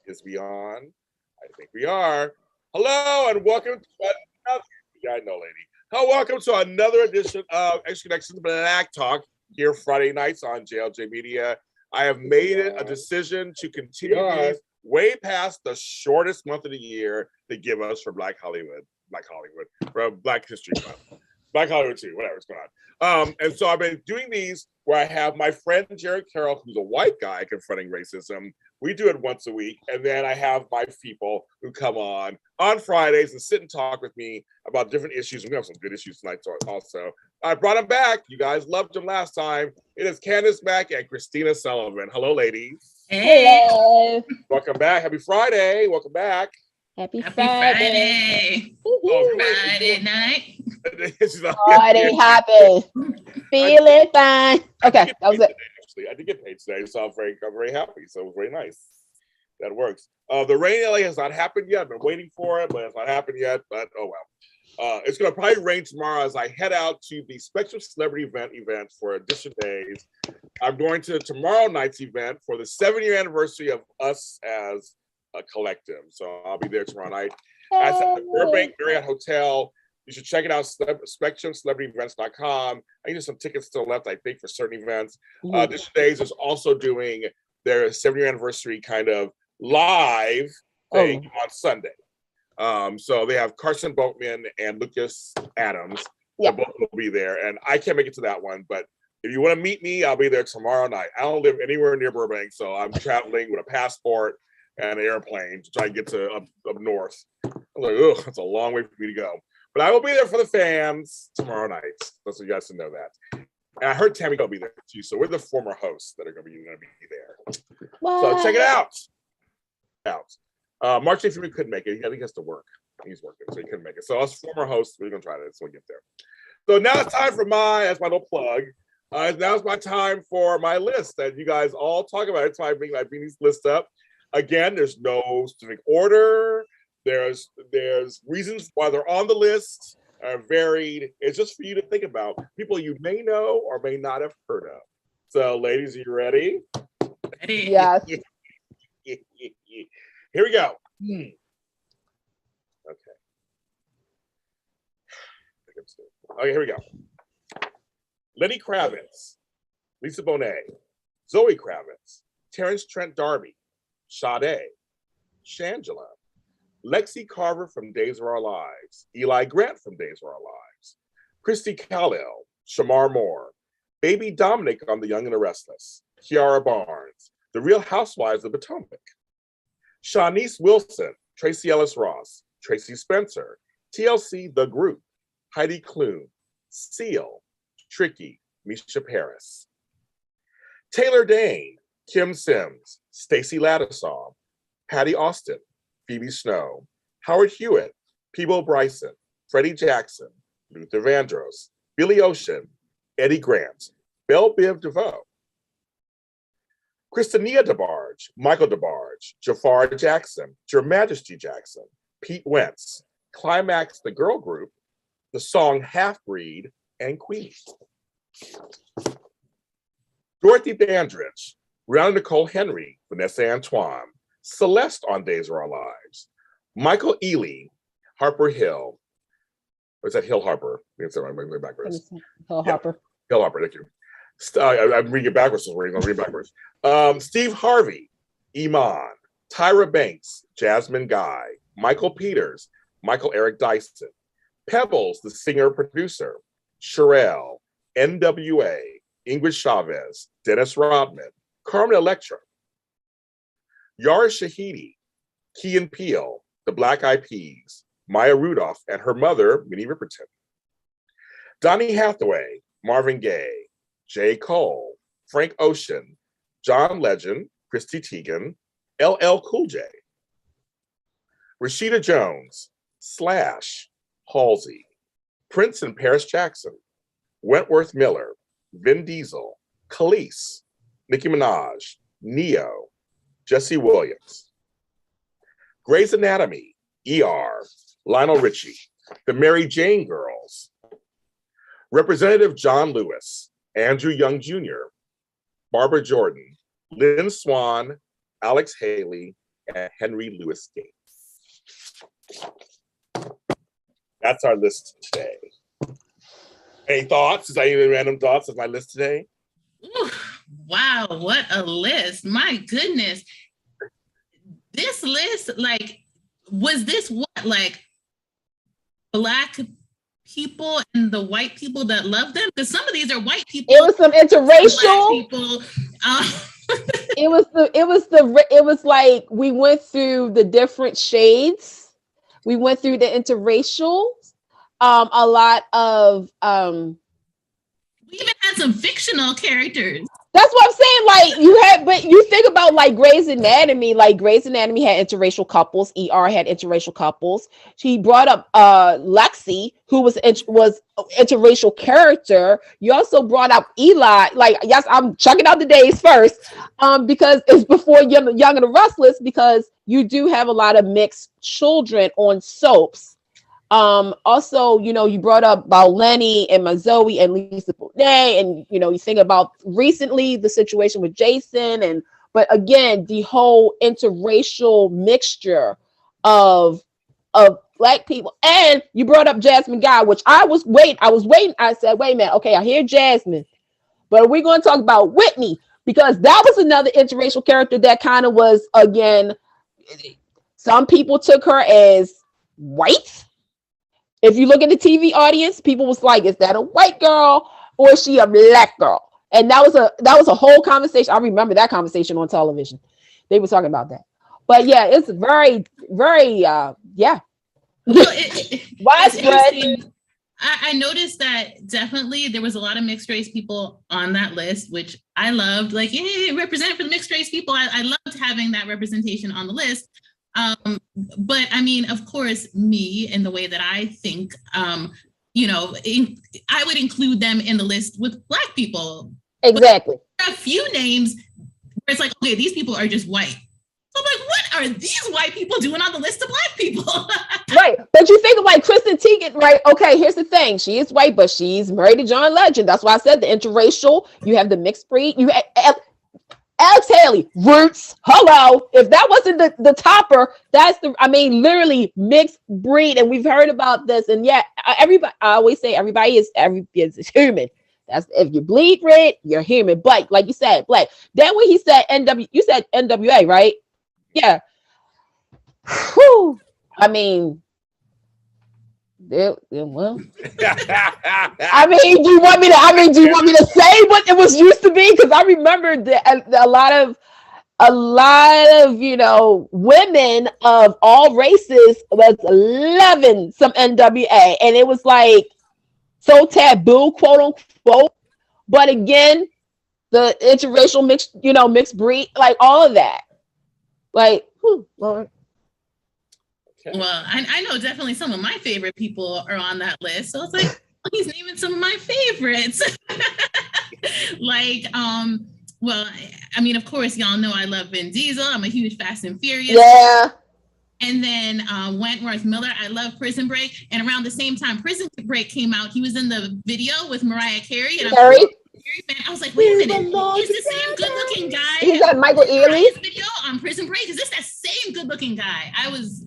Is we on? I think we are. Hello and welcome to another. Yeah, I know, lady. Welcome to another edition of Extra Connections Black Talk here Friday nights on JLJ Media. I have made it a decision to continue these way past the shortest month of the year they give us for Black Hollywood, for Black History Month. Black Hollywood too, whatever's going on. And so I've been doing these where I have my friend Jared Carroll, who's a white guy confronting racism. We do it once a week. And then I have my people who come on Fridays and sit and talk with me about different issues. And we have some good issues tonight also. I brought them back. You guys loved them last time. It is Candice Mack and Kristina Sullivan. Hello, ladies. Hey. Hello. Welcome back. Happy Friday. Welcome back. Happy Friday. Oh, Friday night. Friday happy. Feeling fine. Okay, that was it. Actually, I did get paid today, so I'm very happy. So it was very nice. That works. The rain in LA has not happened yet. I've been waiting for it, but it's not happened yet. But oh well. It's gonna probably rain tomorrow as I head out to the Spectrum Celebrity event for Edition Days. I'm going to tomorrow night's event for the 7-year anniversary of us as a collective. So I'll be there tomorrow night. At the Burbank Marriott Hotel. You should check it out, SpectrumCelebrityEvents.com. I think there's some tickets still left, I think, for certain events. Edition Days is also doing their 7-year anniversary kind of live thing on Sunday. So they have Carson Boatman and Lucas Adams. They both will be there. And I can't make it to that one, but if you want to meet me, I'll be there tomorrow night. I don't live anywhere near Burbank, so I'm traveling with a passport and an airplane to try and get to up north. I'm like, oh, that's a long way for me to go. But I will be there for the fans tomorrow night. Just so you guys to know that. And I heard Tammy will be there too. So we're the former hosts that are going to be there. What? So check it out. March 8th, we couldn't make it. I think he has to work. He's working, so he couldn't make it. So us former hosts, we're going to try this when we get there. So now it's time for that's my little plug. Now's my time for my list that you guys all talk about. It's why I bring these lists up. Again, there's no specific order. There's reasons why they're on the list are varied. It's just for you to think about people you may know or may not have heard of. So, ladies, are you ready? Ready. Yes. Here we go. Okay, here we go. Lenny Kravitz, Lisa Bonet, Zoe Kravitz, Terrence Trent D'Arby, Sade, Shangela, Lexi Carver from Days of Our Lives, Eli Grant from Days of Our Lives, Christy Khalil, Shamar Moore, Baby Dominic on The Young and the Restless, Kiara Barnes, The Real Housewives of Potomac, Shanice Wilson, Tracy Ellis Ross, Tracy Spencer, TLC The Group, Heidi Klum, Seal, Tricky, Misha Paris, Taylor Dane, Kim Sims, Stacey Lattisaw, Patty Austin, Phoebe Snow, Howard Hewitt, Peebo Bryson, Freddie Jackson, Luther Vandross, Billy Ocean, Eddie Grant, Belle Biv DeVoe, Christina DeBarge, Michael DeBarge, Jafar Jackson, Your Majesty Jackson, Pete Wentz, Climax the Girl Group, the song Half Breed, and Queen. Dorothy Dandridge, Rihanna Nicole Henry, Vanessa Antoine, Celeste on Days of Our Lives, Michael Ealy, Harper Hill. Or is that Hill Harper? I think it's right backwards. Hill Harper. Hill Harper, thank you. I'm reading it backwards. I'm reading backwards. Steve Harvey, Iman, Tyra Banks, Jasmine Guy, Michael Peters, Michael Eric Dyson, Pebbles, the singer-producer, Sherelle, NWA, Ingrid Chavez, Dennis Rodman, Carmen Electra, Yara Shahidi, Key and Peele, the Black Eyed Peas, Maya Rudolph and her mother, Minnie Riperton, Donny Hathaway, Marvin Gaye, J. Cole, Frank Ocean, John Legend, Christy Teigen, LL Cool J, Rashida Jones, Slash, Halsey, Prince and Paris Jackson, Wentworth Miller, Vin Diesel, Khalees, Nicki Minaj, Neo, Jesse Williams, Grey's Anatomy, ER, Lionel Richie, The Mary Jane Girls, Representative John Lewis, Andrew Young Jr., Barbara Jordan, Lynn Swan, Alex Haley, and Henry Louis Gates. That's our list today. Any thoughts? Is there any random thoughts of my list today? Ooh, wow, what a list. My goodness. This list, like, was this what, like, Black people and the white people that love them? Because some of these are white people. It was some interracial. Black people. It was like we went through the different shades. We went through the interracial. A lot of we even had some fictional characters. That's what I'm saying. Like but you think about like Grey's Anatomy. Like Grey's Anatomy had interracial couples. ER had interracial couples. She brought up Lexi, who was interracial character. You also brought up Eli. Like, yes, I'm checking out the days first, because it's before Young and the Restless. Because you do have a lot of mixed children on soaps. Also, you brought up about Lenny and Zoe and Lisa Bonet, and you think about recently the situation with Jason, but again, the whole interracial mixture of Black people. And you brought up Jasmine Guy, which I was waiting. I said, wait a minute, okay, I hear Jasmine, but we're going to talk about Whitney, because that was another interracial character that kind of was, again, some people took her as white. If you look at the TV audience, people was like, is that a white girl or is she a Black girl? And that was a whole conversation. I remember that conversation on television. They were talking about that. But yeah, it's very, very, yeah. Well, widespread. I noticed that definitely there was a lot of mixed race people on that list, which I loved. Like, hey, represent for the mixed race people. I loved having that representation on the list. But I mean, of course, me and the way that I think, I would include them in the list with Black people. Exactly. But there are a few names where it's like, okay, these people are just white. So I'm like, what are these white people doing on the list of Black people? Right. But you think of like Kristen Teigen, right? Okay, here's the thing. She is white, but she's married to John Legend. That's why I said the interracial. You have the mixed breed. You have Alex Haley, Roots. Hello. If that wasn't the topper, literally mixed breed. And we've heard about this. And yeah, everybody, I always say everybody is human. That's if you bleed red, you're human. But like you said, Black. Then when he said you said NWA, right? Yeah. Whew. I mean, well. Do you want me to say what it was used to be? Because I remember a lot of women of all races was loving some NWA, and it was like so taboo, quote unquote. But again, the interracial mixed breed, like all of that, like, Lord. Well, I know definitely some of my favorite people are on that list. So it's like, he's naming some of my favorites. Like, well, I mean, of course, y'all know I love Vin Diesel. I'm a huge Fast and Furious. Yeah. And then Wentworth Miller. I love Prison Break. And around the same time Prison Break came out, he was in the video with Mariah Carey. And I was like, wait a minute, is the same good-looking guy? He's got Michael Ealy video on Prison Break. Is this that same good-looking guy? I was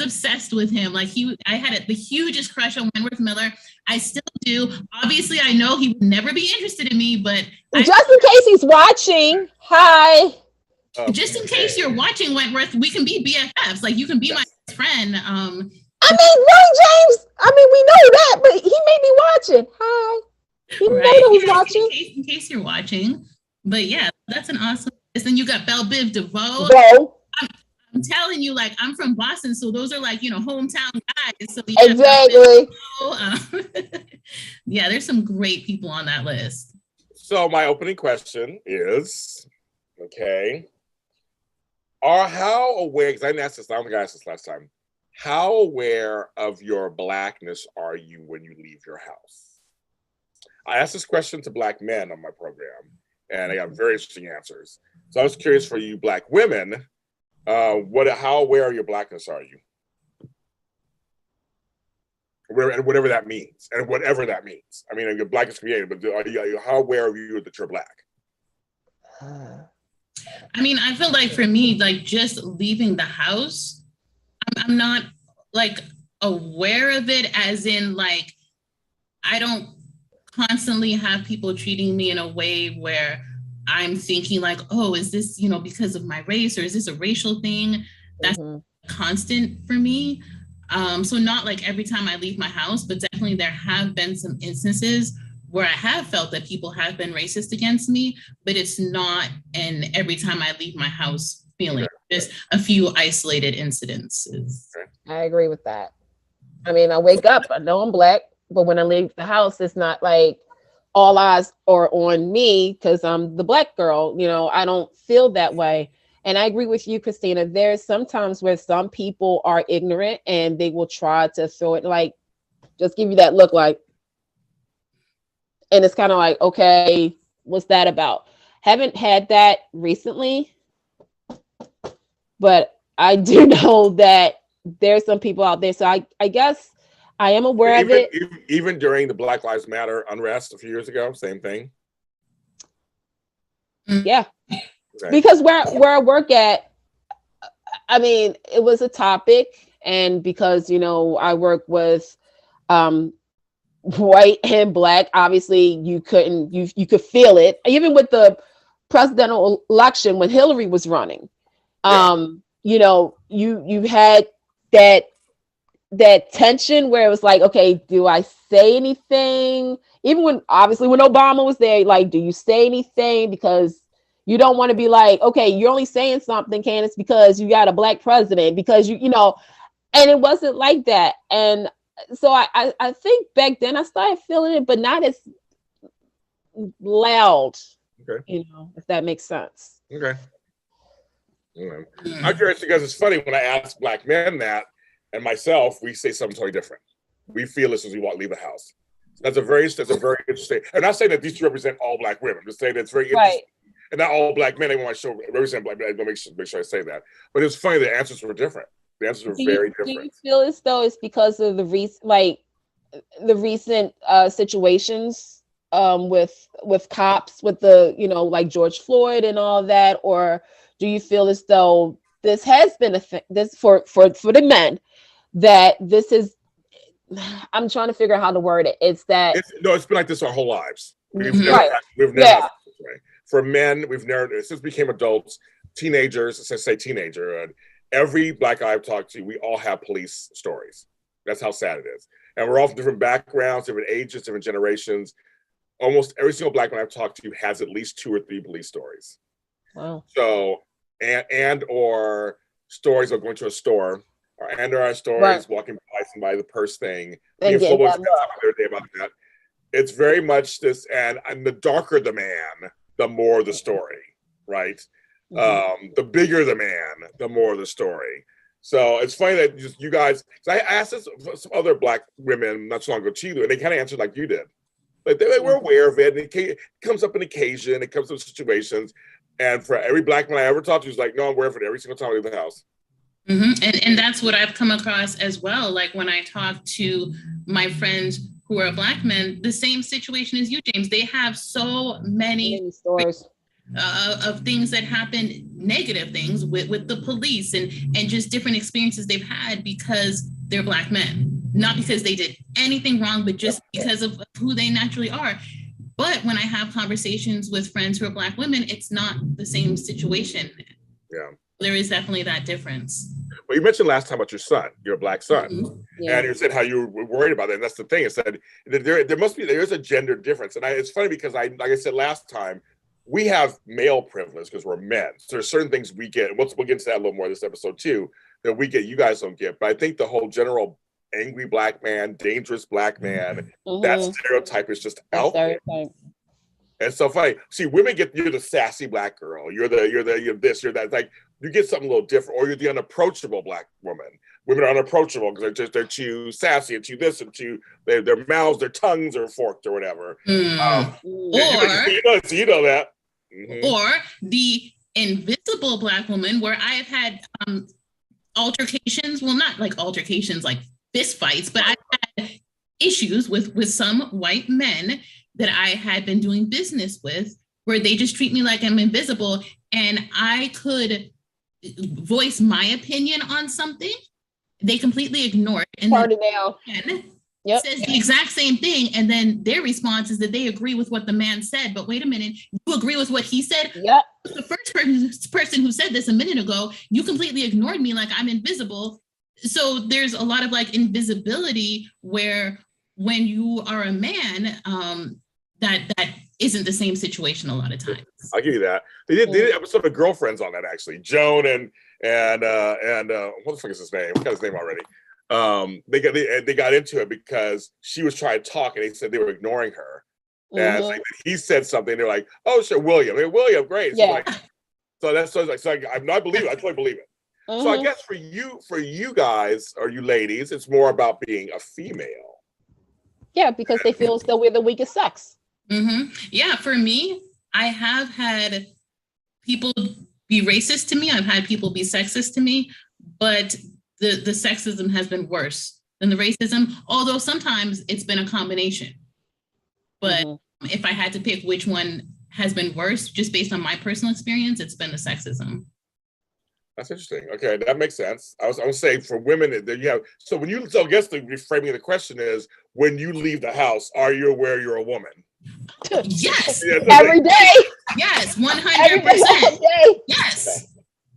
obsessed with him. Like I had the hugest crush on Wentworth Miller. I still do. Obviously, I know he would never be interested in me, but just in case he's watching, hi. Just in case you're watching, Wentworth, we can be BFFs. Like, you can be my best friend. I mean, Ronnie James. I mean, we know that, but he may be watching. Hi. He know that he's watching. In case you're watching. But yeah, that's an awesome. And then you got Belle Biv DeVoe. I'm telling you, like, I'm from Boston, so those are like, hometown guys. So yeah, exactly. Yeah, there's some great people on that list. So my opening question is, okay, how aware, because I didn't ask this, I don't think I asked this last time, how aware of your Blackness are you when you leave your house? I asked this question to Black men on my program, and I got very interesting answers. So I was curious for you Black women, how aware of your Blackness are you? Whatever that means. I mean, your Black is created, but how aware are you that you're Black? I mean, I feel like for me, like just leaving the house, I'm not like aware of it, as in like, I don't constantly have people treating me in a way where I'm thinking like, oh, is this, because of my race, or is this a racial thing? That's constant for me. So not like every time I leave my house, but definitely there have been some instances where I have felt that people have been racist against me, but it's not an every time I leave my house feeling, just a few isolated incidences. I agree with that. I mean, I wake up, I know I'm Black, but when I leave the house, it's not like all eyes are on me because I'm the Black girl. I don't feel that way. And I agree with you, Kristina. There's sometimes where some people are ignorant and they will try to throw it, like, just give you that look like, and it's kind of like, okay, what's that about? Haven't had that recently, but I do know that there's some people out there. So I guess I am aware of it. Even during the Black Lives Matter unrest a few years ago, same thing. Yeah. Okay. Because where I work at, I mean, it was a topic, and because I work with white and Black, obviously you could feel it. Even with the presidential election when Hillary was running, you had that tension where it was like, okay, do I say anything? Even when Obama was there, like, do you say anything? Because you don't want to be like, okay, you're only saying something, Candice, because you got a Black president, because and it wasn't like that. And so I think back then I started feeling it, but not as loud, if that makes sense. Okay. I'm curious because it's funny when I ask Black men that, and myself, we say something totally different. We feel this as we leave the house. That's a very interesting. I'm not saying that these two represent all Black women. I'm just saying that's very interesting. And not all Black men. I want to show represent Black men. I'm going to make sure I say that. But it's funny, the answers were different. The answers were very different. Do you feel as though it's because of the recent situations with cops, with the like George Floyd and all that, or do you feel as though this has been this for the men, that this is? I'm trying to figure out how to word it. It's that it's been like this our whole lives. We've never had this way. For men, we've never, since we became adults, teenagers, let's say teenager, and every Black guy I've talked to, we all have police stories. That's how sad it is. And we're all from different backgrounds, different ages, different generations. Almost every single Black man I've talked to has at least 2 or 3 police stories. Wow. So, or stories of going to a store, or our stories walking by somebody, the purse thing. We have so much about that. It's very much this, and the darker the man, the more the story, right? The bigger the man, the more the story. So it's funny that you guys, I asked this some other Black women not so long ago too, and they kind of answered like you did. Like they were aware of it, and it comes up an occasion, it comes up situations. And for every Black man I ever talked to, he's like, no, I'm aware of it every single time I leave the house. And that's what I've come across as well. Like when I talk to my friends who are Black men, the same situation as you, James. They have so many stories of things that happened, negative things with the police and just different experiences they've had because they're Black men. Not because they did anything wrong, but just because of who they naturally are. But when I have conversations with friends who are Black women, it's not the same situation. Yeah. There is definitely that difference. Well, you mentioned last time about your son, your Black son, and you said how you were worried about it. And that's the thing. It said there's a gender difference, and it's funny because like I said last time, we have male privilege because we're men. So there's certain things we get, and we'll get into that a little more this episode too, that we get you guys don't get. But I think the whole general angry Black man, dangerous Black man, that stereotype is just out there. It's so funny. See, women get, you're the sassy Black girl. You're this, you're that. Like you get something a little different, or you're the unapproachable Black woman. Women are unapproachable because they're too sassy and too this and too their mouths, their tongues are forked or whatever. You know that. Or the invisible Black woman, where I have had altercations. Well, not like altercations, like fist fights, but I've had issues with some white men that I had been doing business with, where they just treat me like I'm invisible. and I could voice my opinion on something, they completely ignore it. And turn it down. Says the exact same thing, and then their response is that they agree with what the man said. But wait a minute, you agree with what he said? Yep. The first person who said this a minute ago, you completely ignored me like I'm invisible. So there's a lot of like invisibility where when you are a man, that isn't the same situation a lot of times. I'll give you that. They did an episode of Girlfriends on that, actually. Joan and what the fuck is his name? We got his name already. They got into it because she was trying to talk and they said they were ignoring her. And like, he said something, they're like, "Oh, sure, William. Hey, William, great." Yeah. Like, I believe it. I totally believe it. So I guess for you guys or you ladies, it's more about being a female. Yeah, because they feel as though we're the weakest sex. Yeah, for me, I have had people be racist to me. I've had people be sexist to me, but the sexism has been worse than the racism, although sometimes it's been a combination. But if I had to pick which one has been worse, just based on my personal experience, it's been the sexism. That's interesting. Okay, that makes sense. I was saying for women that you have. So I guess the reframing of the question is, when you leave the house, are you aware you're a woman? Yes. Every day. Yes, 100%. Yes.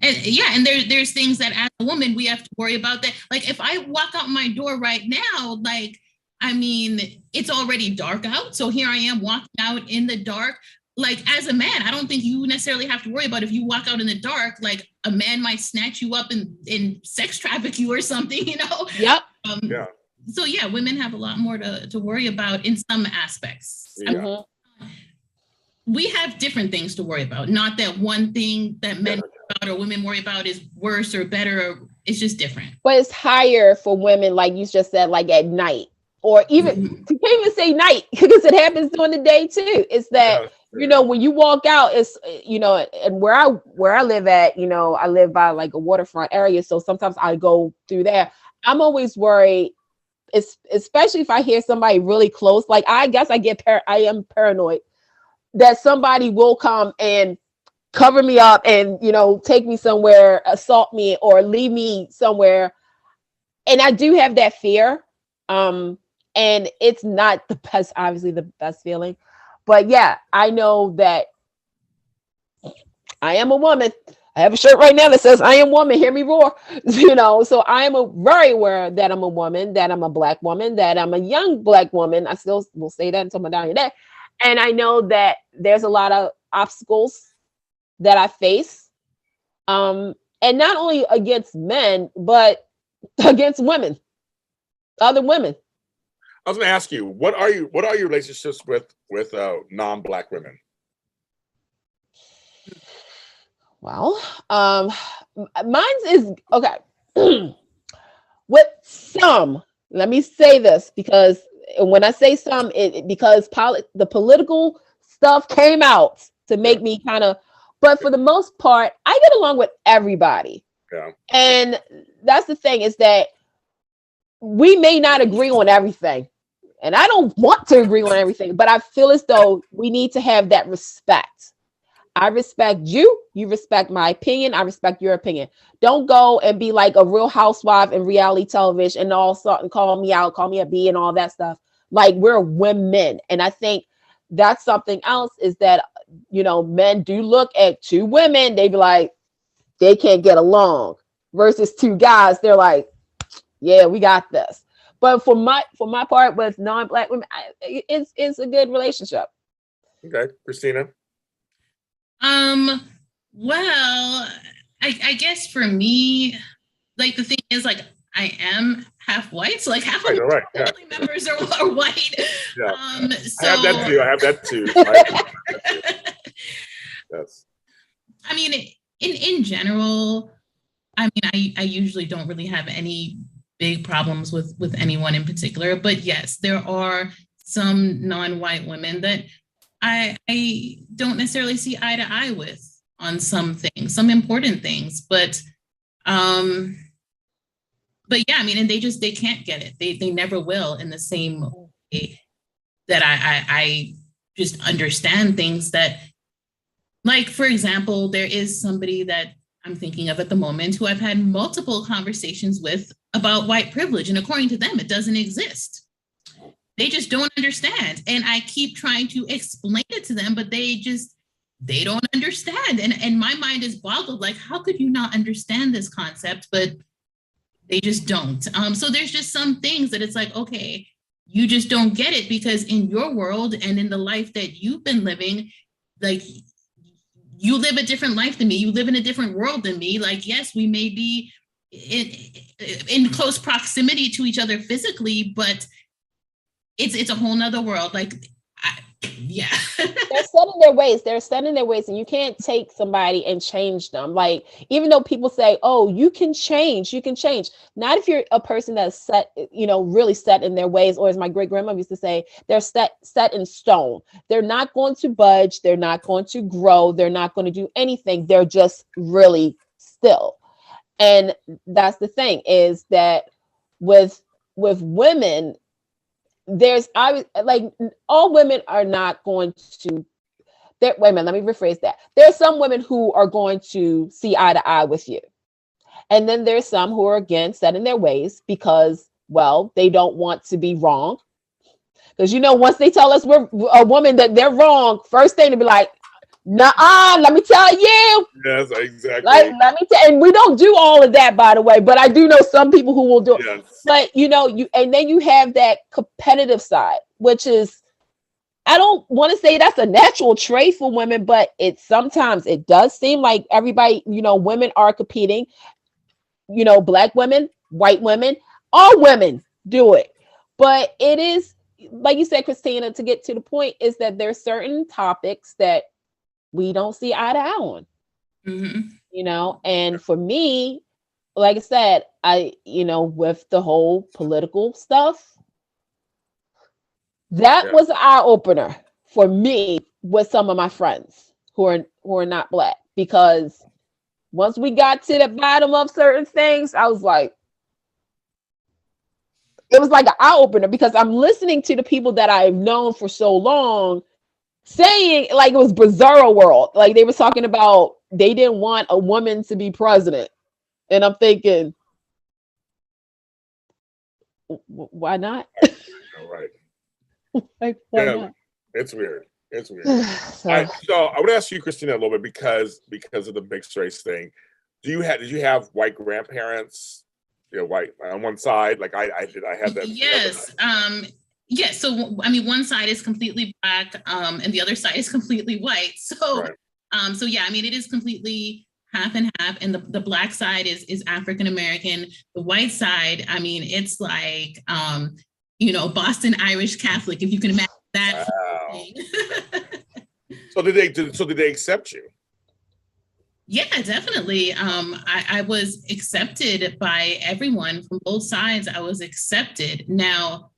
And there's things that as a woman we have to worry about that. Like if I walk out my door right now, like, I mean, it's already dark out. So here I am walking out in the dark. Like as a man, I don't think you necessarily have to worry about if you walk out in the dark, like a man might snatch you up and sex traffic you or something, you know? Yep. So yeah, women have a lot more to worry about in some aspects. Yeah. We have different things to worry about. Not that one thing that men worry about or women worry about is worse or better. Or it's just different. But it's higher for women, like you just said, like at night. Or even, you can't even say night, because it happens during the day too. It's that, you know, when you walk out, it's, you know, and where I live at, you know, I live by like a waterfront area. So sometimes I go through there. I'm always worried, especially if I hear somebody really close. Like, I guess I am paranoid that somebody will come and cover me up and, you know, take me somewhere, assault me, or leave me somewhere. And I do have that fear. And it's not the best, obviously the best feeling, but yeah, I know that I am a woman. I have a shirt right now that says I am woman, hear me roar, you know, so I am very aware that I'm a woman, that I'm a Black woman, that I'm a young Black woman. I still will say that until my dying day. And I know that there's a lot of obstacles that I face. And not only against men, but against women, other women. I was going to ask you, what are your relationships with non-Black women? Well, mine's is okay. With some, let me say this, because when I say some, because the political stuff came out to make me kind of, but for the most part, I get along with everybody. Yeah. And that's the thing, is that we may not agree on everything. And I don't want to agree on everything, but I feel as though we need to have that respect. I respect you. You respect my opinion. I respect your opinion. Don't go and be like a Real Housewife in reality television and all sort call me out, call me a B and all that stuff. Like, we're women. And I think that's something else, is that, you know, men do look at two women. They be like, they can't get along, versus two guys. They're like, yeah, we got this. But for my part with non-Black women, it's a good relationship. Okay, Kristina. Well, I guess for me, like, the thing is, like, I am half white, so like half of my family members are white. Yeah. So I have that too. Yes. I mean, in general, I mean, I usually don't really have any big problems with anyone in particular, but yes, there are some non-white women that I don't necessarily see eye to eye with on some things, some important things, but yeah, I mean, and they can't get it. They never will, in the same way that I just understand things that Like, for example, there is somebody that I'm thinking of at the moment who I've had multiple conversations with about white privilege. And according to them, it doesn't exist. They just don't understand. And I keep trying to explain it to them, but they don't understand. And my mind is boggled. Like, how could you not understand this concept? But they just don't. So there's just some things that it's like, okay, you just don't get it because in your world and in the life that you've been living, like, you live a different life than me. You live in a different world than me. Like, yes, we may be in close proximity to each other physically, but it's a whole nother world. Like, yeah. They're set in their ways. They're set in their ways, and you can't take somebody and change them. Like, even though people say, oh, you can change. Not if you're a person that's set, really set in their ways, or as my great grandmother used to say, they're set in stone. They're not going to budge. They're not going to grow. They're not going to do anything. They're just really still. And that's the thing, is that with women, all women are not going to, wait a minute, let me rephrase that. There are some women who are going to see eye to eye with you. And then there's some who are, again, set in their ways because, well, they don't want to be wrong. Because, once they tell us we're a woman that they're wrong, first thing to be like, nuh-uh, let me tell you. Yes, exactly. Let me tell, and we don't do all of that, by the way, but I do know some people who will do it. Yes. But and then you have that competitive side, which is, I don't want to say that's a natural trait for women, but sometimes it does seem like everybody, women are competing. Black women, white women, all women do it. But it is, like you said, Kristina, to get to the point, is that there's certain topics that we don't see eye to eye on. Mm-hmm. And for me, like I said, with the whole political stuff, that was an eye opener for me with some of my friends who are not Black, because once we got to the bottom of certain things, I was like, it was like an eye opener, because I'm listening to the people that I've known for so long saying, like, it was bizarro world. Like, they were talking about they didn't want a woman to be president. And I'm thinking, why not? Right. Like, why not? It's weird. So I would ask you, Kristina, a little bit because of the mixed race thing. Did you have white grandparents? White on one side, like I did. I had that. Yes. Yes. So, one side is completely Black, and the other side is completely white. So, right. So yeah, it is completely half and half. And the Black side is African American. The white side, it's like, Boston Irish Catholic, if you can imagine that. Wow. So did they accept you? Yeah, definitely. I was accepted by everyone from both sides. I was accepted. Now,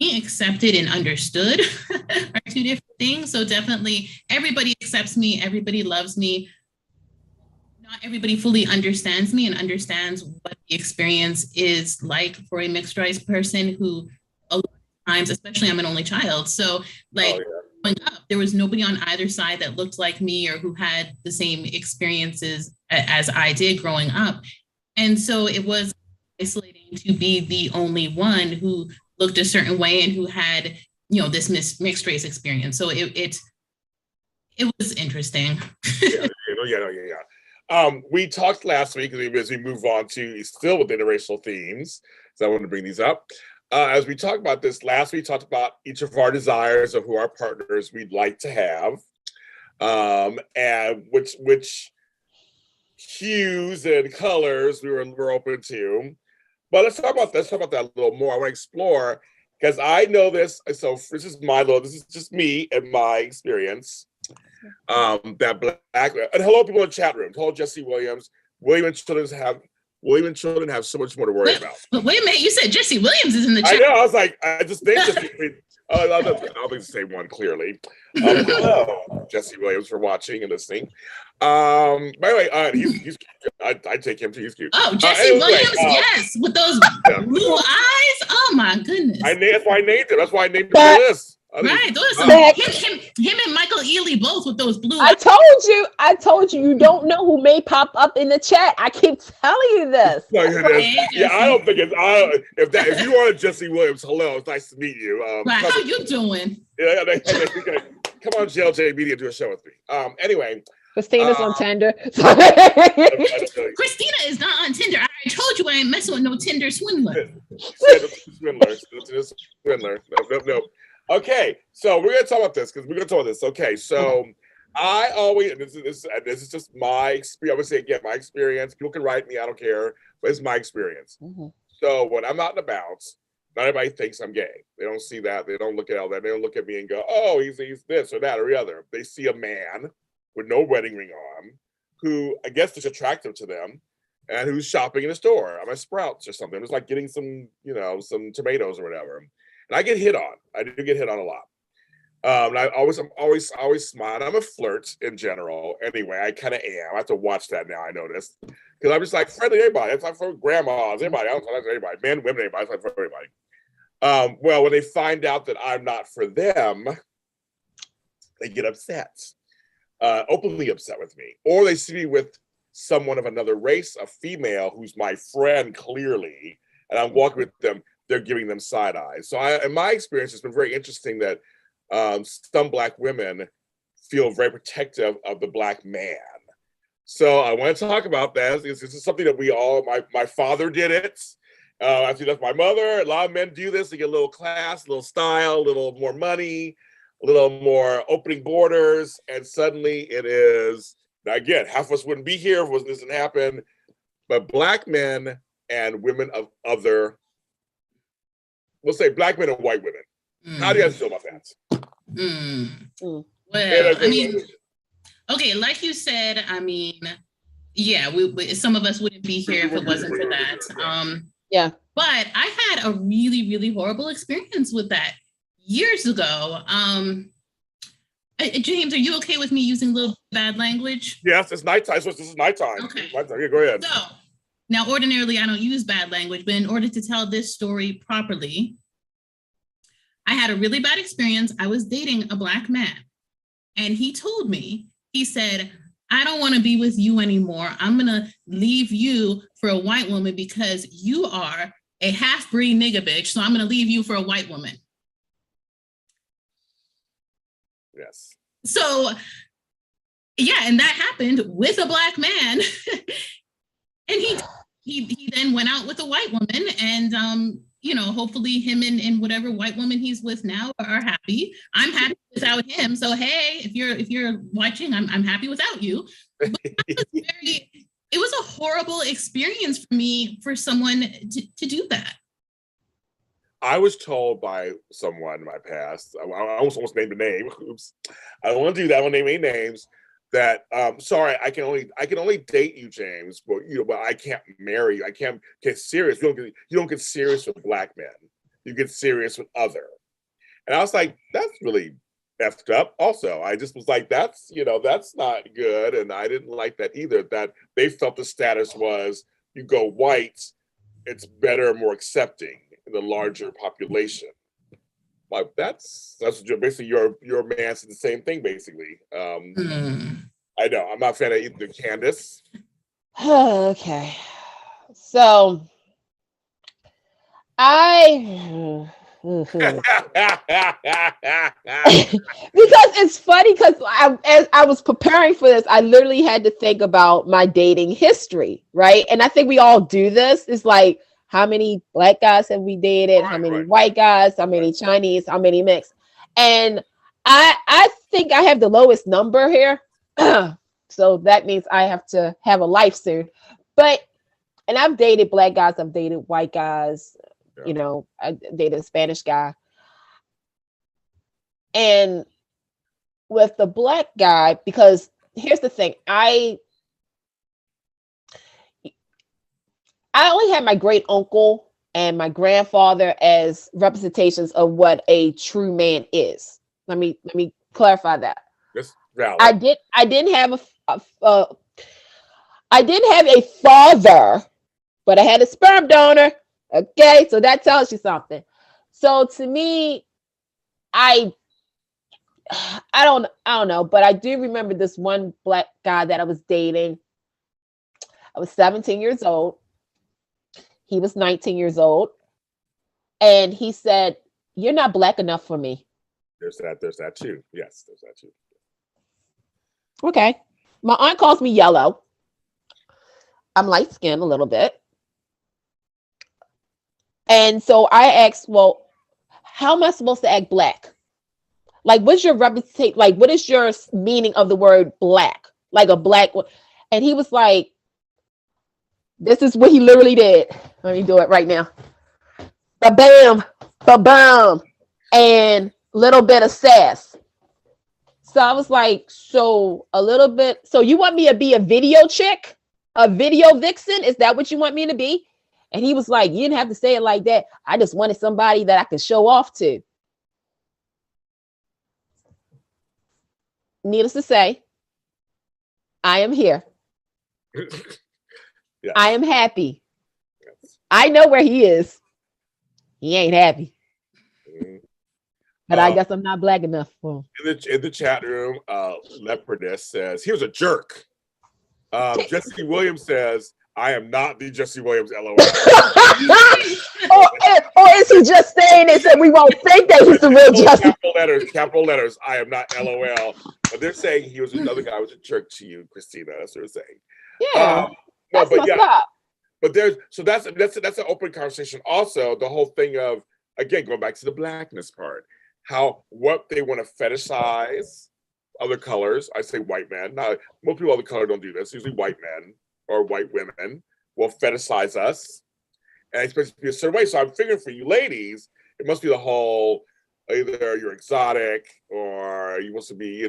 being accepted and understood are two different things. So definitely everybody accepts me. Everybody loves me. Not everybody fully understands me and understands what the experience is like for a mixed race person who a lot of times, especially I'm an only child. So growing up, there was nobody on either side that looked like me or who had the same experiences as I did growing up. And so it was isolating to be the only one who looked a certain way and who had, this mixed race experience. So it was interesting. We talked last week as we move on to still with interracial themes. So I wanted to bring these up. As we talked about this last week, we talked about each of our desires of who our partners we'd like to have, and which hues and colors we're open to. But let's talk about that a little more. I want to explore, because I know this. So this is just me and my experience. That Black, and hello people in the chat room. Hello Jesse Williams. William and children have so much more to worry about. But wait a minute, you said Jesse Williams is in the chat. I know. I was like, I just think I don't think it's the same one, clearly. Hello, Jesse Williams, for watching and listening. By the way, he's I take him too. He's cute. Oh, Jesse Williams, yes, with those blue eyes. Oh my goodness. That's why I named him. That's why I named him the list. Right, those are some Mac. him and Michael Ealy both with those blue. I told you, you don't know who may pop up in the chat. I keep telling you this. Yeah, I don't think it's. If you are Jesse Williams, hello, it's nice to meet you. Right, how you doing? Yeah, come on, JLJ Media, do a show with me. Anyway, Christina's on Tinder. Kristina is not on Tinder. I told you I ain't messing with no Tinder swindler. Swindler. No. Okay, so we're gonna talk about this because we're gonna talk about this. Okay, so I always this is just my experience. I would say again, my experience. People can write me, I don't care, but it's my experience. Mm-hmm. So when I'm out and about, not everybody thinks I'm gay. They don't see that. They don't look at all that. They don't look at me and go, "Oh, he's this or that or the other." They see a man with no wedding ring on, who I guess is attractive to them, and who's shopping in a store. I'm at Sprouts or something. It's like getting some tomatoes or whatever. And I get hit on. I do get hit on a lot. And I'm always smile. I'm a flirt in general. Anyway, I kind of am. I have to watch that now. I notice because I'm just like friendly everybody. It's like for grandmas, everybody. I don't like everybody, men, women, everybody. It's like for everybody. Well, when they find out that I'm not for them, they get upset, openly upset with me, or they see me with someone of another race, a female who's my friend clearly, and I'm walking with them. They're giving them side eyes. So in my experience, it's been very interesting that some Black women feel very protective of the Black man. So I want to talk about that. This is something that we all, my father did it. I think that's my mother. A lot of men do this. They get a little class, a little style, a little more money, a little more opening borders. And suddenly it is, now again, half of us wouldn't be here if this didn't happen. But Black men and women of other, we'll say Black men and white women. How do you guys feel about that? Well, I mean, okay, like you said, I mean, yeah, we some of us wouldn't be here if it wasn't for that. Yeah. But I had a really, really horrible experience with that years ago. James, are you okay with me using a little bad language? Yes, it's nighttime. So this is nighttime. Okay. Yeah, go ahead. So, now, ordinarily, I don't use bad language, but in order to tell this story properly, I had a really bad experience. I was dating a Black man, and he told me, he said, I don't want to be with you anymore. I'm going to leave you for a white woman because you are a half-breed nigga bitch, so I'm going to leave you for a white woman. Yes. So, yeah, and that happened with a Black man. And he then went out with a white woman, and hopefully him and whatever white woman he's with now are happy. I'm happy without him. So hey, if you're watching, I'm happy without you. But it was a horrible experience for me for someone to do that. I was told by someone in my past, I almost named a name. Oops. I don't want to do that. I don't name any names. That sorry, I can only date you, James, but but I can't marry you. I can't get serious. You don't get serious with Black men. You get serious with other. And I was like, that's really effed up. Also, I just was like, that's not good, and I didn't like that either. That they felt the status was you go white, it's better, more accepting in the larger population. Like that's basically your man said the same thing basically. I know I'm not a fan of either. Candice. Okay, so because it's funny because as I was preparing for this, I literally had to think about my dating history, right? And I think we all do this. It's like, how many Black guys have we dated? How many white guys? How many Chinese? How many mixed? And I think I have the lowest number here. So that means I have to have a life soon. And I've dated Black guys. I've dated white guys. Yeah. I dated a Spanish guy. And with the Black guy, because here's the thing, I only had my great uncle and my grandfather as representations of what a true man is. Let me clarify that. Yes, valid. I didn't have a father, but I had a sperm donor. Okay, so that tells you something. So to me, I I don't know, but I do remember this one black guy that I was dating. I was 17 years old. He was 19 years old. And he said, "You're not black enough for me." There's that too. Yes, there's that too. Okay. My aunt calls me yellow. I'm light skinned a little bit. And so I asked, well, how am I supposed to act black? Like, what's your reputation? Like, what is your meaning of the word black? Like a black. And he was like, this is what he literally did. Let me do it right now. Ba-bam, ba-bam, and little bit of sass. So I was like, so a little bit. So you want me to be a video chick? A video vixen? Is that what you want me to be? And he was like, you didn't have to say it like that. I just wanted somebody that I could show off to. Needless to say, I am here. Yeah. I am happy. I know where he is. He ain't happy. But I guess I'm not black enough for him. In the chat room, Leopardess says, he was a jerk. Jesse Williams says, I am not the Jesse Williams, LOL. or is he just saying it so we won't think that he's the real Jesse? Capital letters, I am not LOL. But they're saying he was another guy who was a jerk to you, Kristina. That's what they're saying. Yeah. No, but yeah. Up. But that's an open conversation. Also, the whole thing of, again, going back to the blackness part, what they want to fetishize other colors. I say white men. Now, most people of the color don't do this. Usually white men or white women will fetishize us and expect it to be a certain way. So I'm figuring for you ladies, it must be the whole, either you're exotic or you want to be,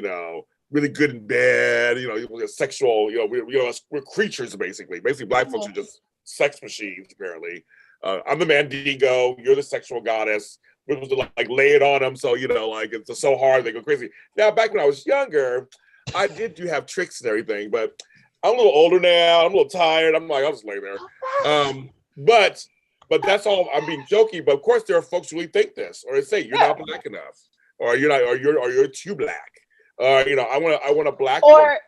really good in bed, you're sexual, we're creatures basically. Basically, black folks are just sex machines, apparently. I'm the Mandingo, you're the sexual goddess. We're supposed to like lay it on them, so it's so hard they go crazy. Now, back when I was younger, I do have tricks and everything, but I'm a little older now. I'm a little tired. I'm like, I'll just lay there. But that's all. I'm being jokey. But of course, there are folks who really think this, or they say you're not black enough, or you're not, or you're too black. I want a black. Or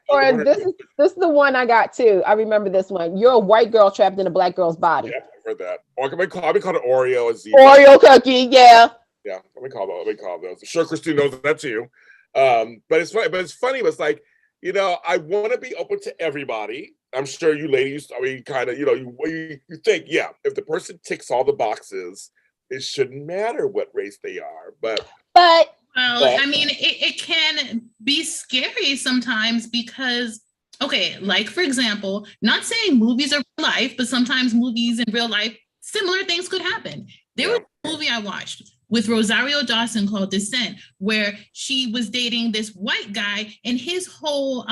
this is the one I got too. I remember this one. You're a white girl trapped in a black girl's body. Yeah, I've heard that. Or I've been called an Oreo, a Z. Oreo cookie, yeah. Yeah, let me call those. Sure, Christine knows that too. But it's funny. But it's like, I want to be open to everybody. I'm sure you ladies, kind of, you think, yeah, if the person ticks all the boxes, it shouldn't matter what race they are. But I mean, it can be scary sometimes because, okay, like for example, not saying movies are real life, but sometimes movies in real life, similar things could happen. There was a movie I watched with Rosario Dawson called Descent, where she was dating this white guy, and his whole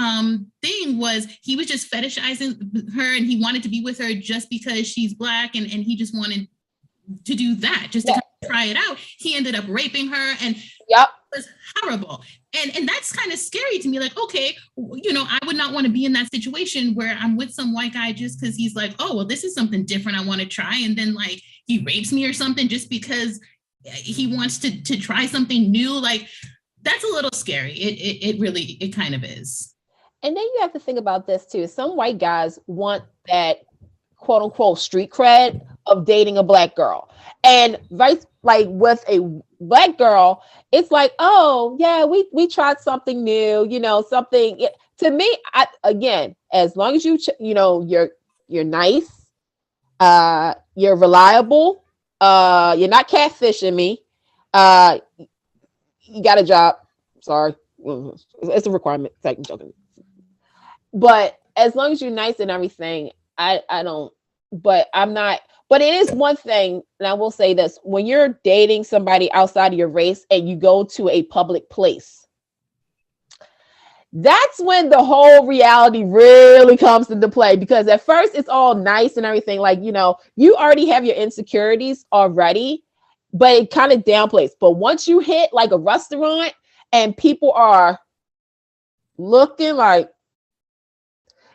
thing was he was just fetishizing her, and he wanted to be with her just because she's black, and he just wanted to do that, just to kind of try it out. He ended up raping her, and it was horrible. And that's kind of scary to me. Like, okay, I would not want to be in that situation where I'm with some white guy just because he's like, oh, well, this is something different I want to try. And then like he rapes me or something just because he wants to try something new. Like, that's a little scary. It really kind of is. And then you have to think about this too. Some white guys want that quote unquote street cred of dating a black girl, and like with a black girl, it's like, oh yeah, we tried something new, something. To me, again, as long as you're nice, you're reliable, you're not catfishing me, you got a job. Sorry, it's a requirement. I'm joking. But as long as you're nice and everything, I don't. But I'm not. But it is one thing, and I will say this: when you're dating somebody outside of your race and you go to a public place, that's when the whole reality really comes into play. Because at first it's all nice and everything, like, you already have your insecurities already, but it kind of downplays. But once you hit like a restaurant and people are looking like,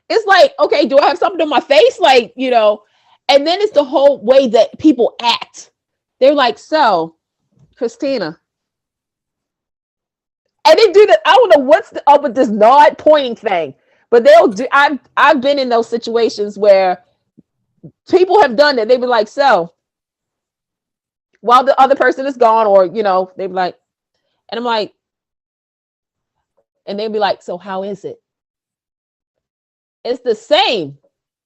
it's like, okay, do I have something on my face? Like, and then it's the whole way that people act. They're like, so, Kristina, And they do that. I don't know what's up with this nod pointing thing, but they'll do. I've been in those situations where people have done it. They be like, so while the other person is gone, or they be like, and I'm like, and they'll be like, so how is it? It's the same.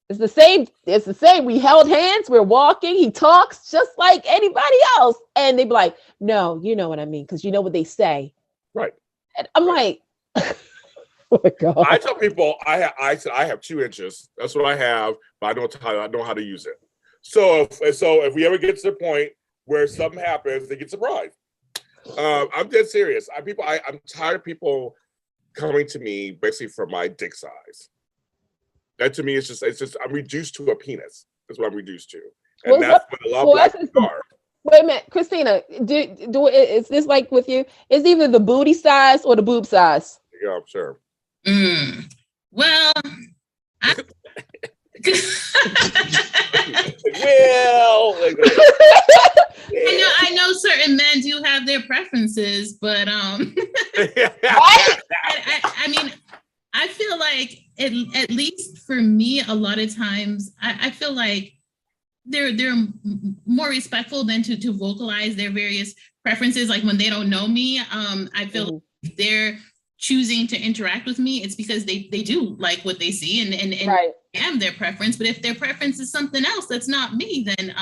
It's the same. It's the same. We held hands. We're walking. He talks just like anybody else. And they be like, no, you know what I mean, because you know what they say. Right. And I'm like, oh my God. I tell people I said I have 2 inches. That's what I have, but I don't know how to use it. So if we ever get to the point where something happens, they get surprised. I'm dead serious. I'm tired of people coming to me basically for my dick size. That to me is just I'm reduced to a penis. That's what I'm reduced to, and that's what a lot of black people are. Wait a minute, Kristina. Is this like with you? It's either the booty size or the boob size. Yeah, I'm sure. Well, I know certain men do have their preferences, but I mean, I feel like at least for me, a lot of times I feel like they're more respectful than to vocalize their various preferences. Like when they don't know me, I feel like if they're choosing to interact with me, it's because they do like what they see and right. I am their preference. But if their preference is something else that's not me, then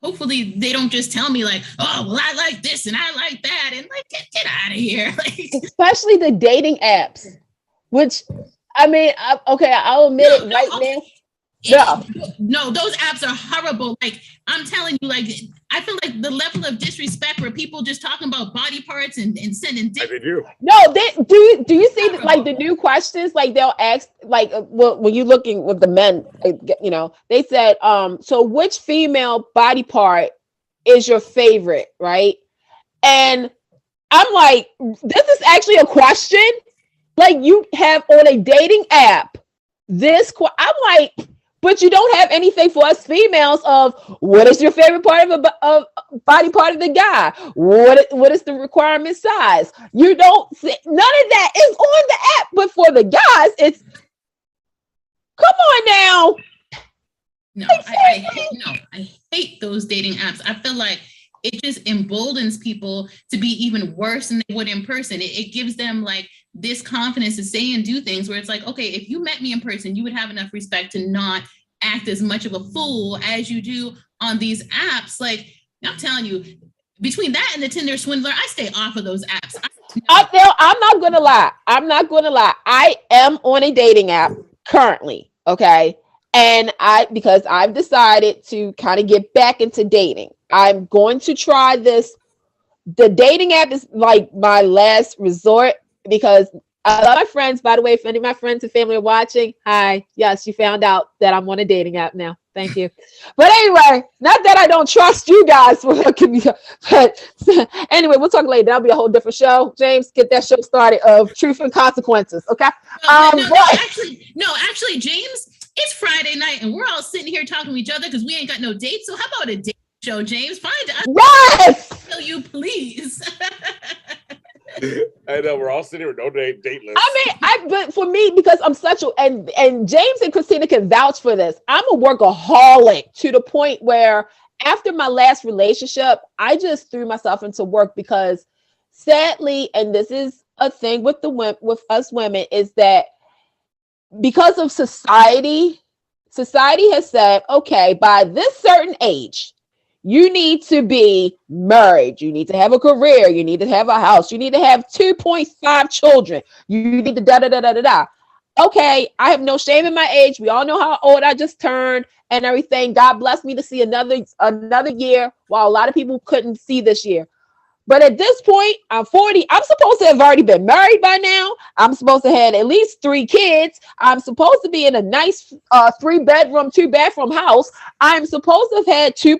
hopefully they don't just tell me like, oh, well, I like this and I like that, and like get out of here. Like, especially the dating apps, which I mean, I'll admit it right now. No, those apps are horrible. Like I'm telling you, like I feel like the level of disrespect where people just talking about body parts and sending dick. They do. No, they do. Do you see like the new questions? Like they'll ask, like, well, when you're looking with the men, they said, so which female body part is your favorite, right? And I'm like, this is actually a question. Like you have on a dating app. I'm like. But you don't have anything for us females of what is your favorite part of a body part of the guy? What is the requirement size? You don't see, none of that is on the app. But for the guys, it's come on now. No, I hate those dating apps. I feel like it just emboldens people to be even worse than they would in person. It gives them like this confidence to say and do things where it's like, okay, if you met me in person, you would have enough respect to not act as much of a fool as you do on these apps. Like I'm telling you, between that and the Tinder swindler, I stay off of those apps. I'm not gonna lie. I am on a dating app currently. Okay. And because I've decided to kind of get back into dating. I'm going to try this. The dating app is like my last resort because I love my friends. By the way, if any of my friends and family are watching, hi. Yes, you found out that I'm on a dating app now. Thank you. But anyway, not that I don't trust you guys for hooking me up. But anyway, we'll talk later. That'll be a whole different show. James, get that show started of Truth and Consequences. Okay. Actually, James, it's Friday night and we're all sitting here talking to each other because we ain't got no dates. So how about a date show, James? Find us. Yes. Will you please? I know we're all sitting here with no dateless. I mean, but for me, because I'm such a and James and Kristina can vouch for this. I'm a workaholic to the point where after my last relationship, I just threw myself into work because sadly, and this is a thing with us women, is that because of society has said, okay, by this certain age, you need to be married. You need to have a career. You need to have a house. You need to have 2.5 children. You need to da. Okay, I have no shame in my age. We all know how old I just turned and everything. God bless me to see another year while a lot of people couldn't see this year. But at this point, I'm 40. I'm supposed to have already been married by now. I'm supposed to have at least 3 kids. I'm supposed to be in a nice 3-bedroom, 2-bathroom house. I'm supposed to have had 2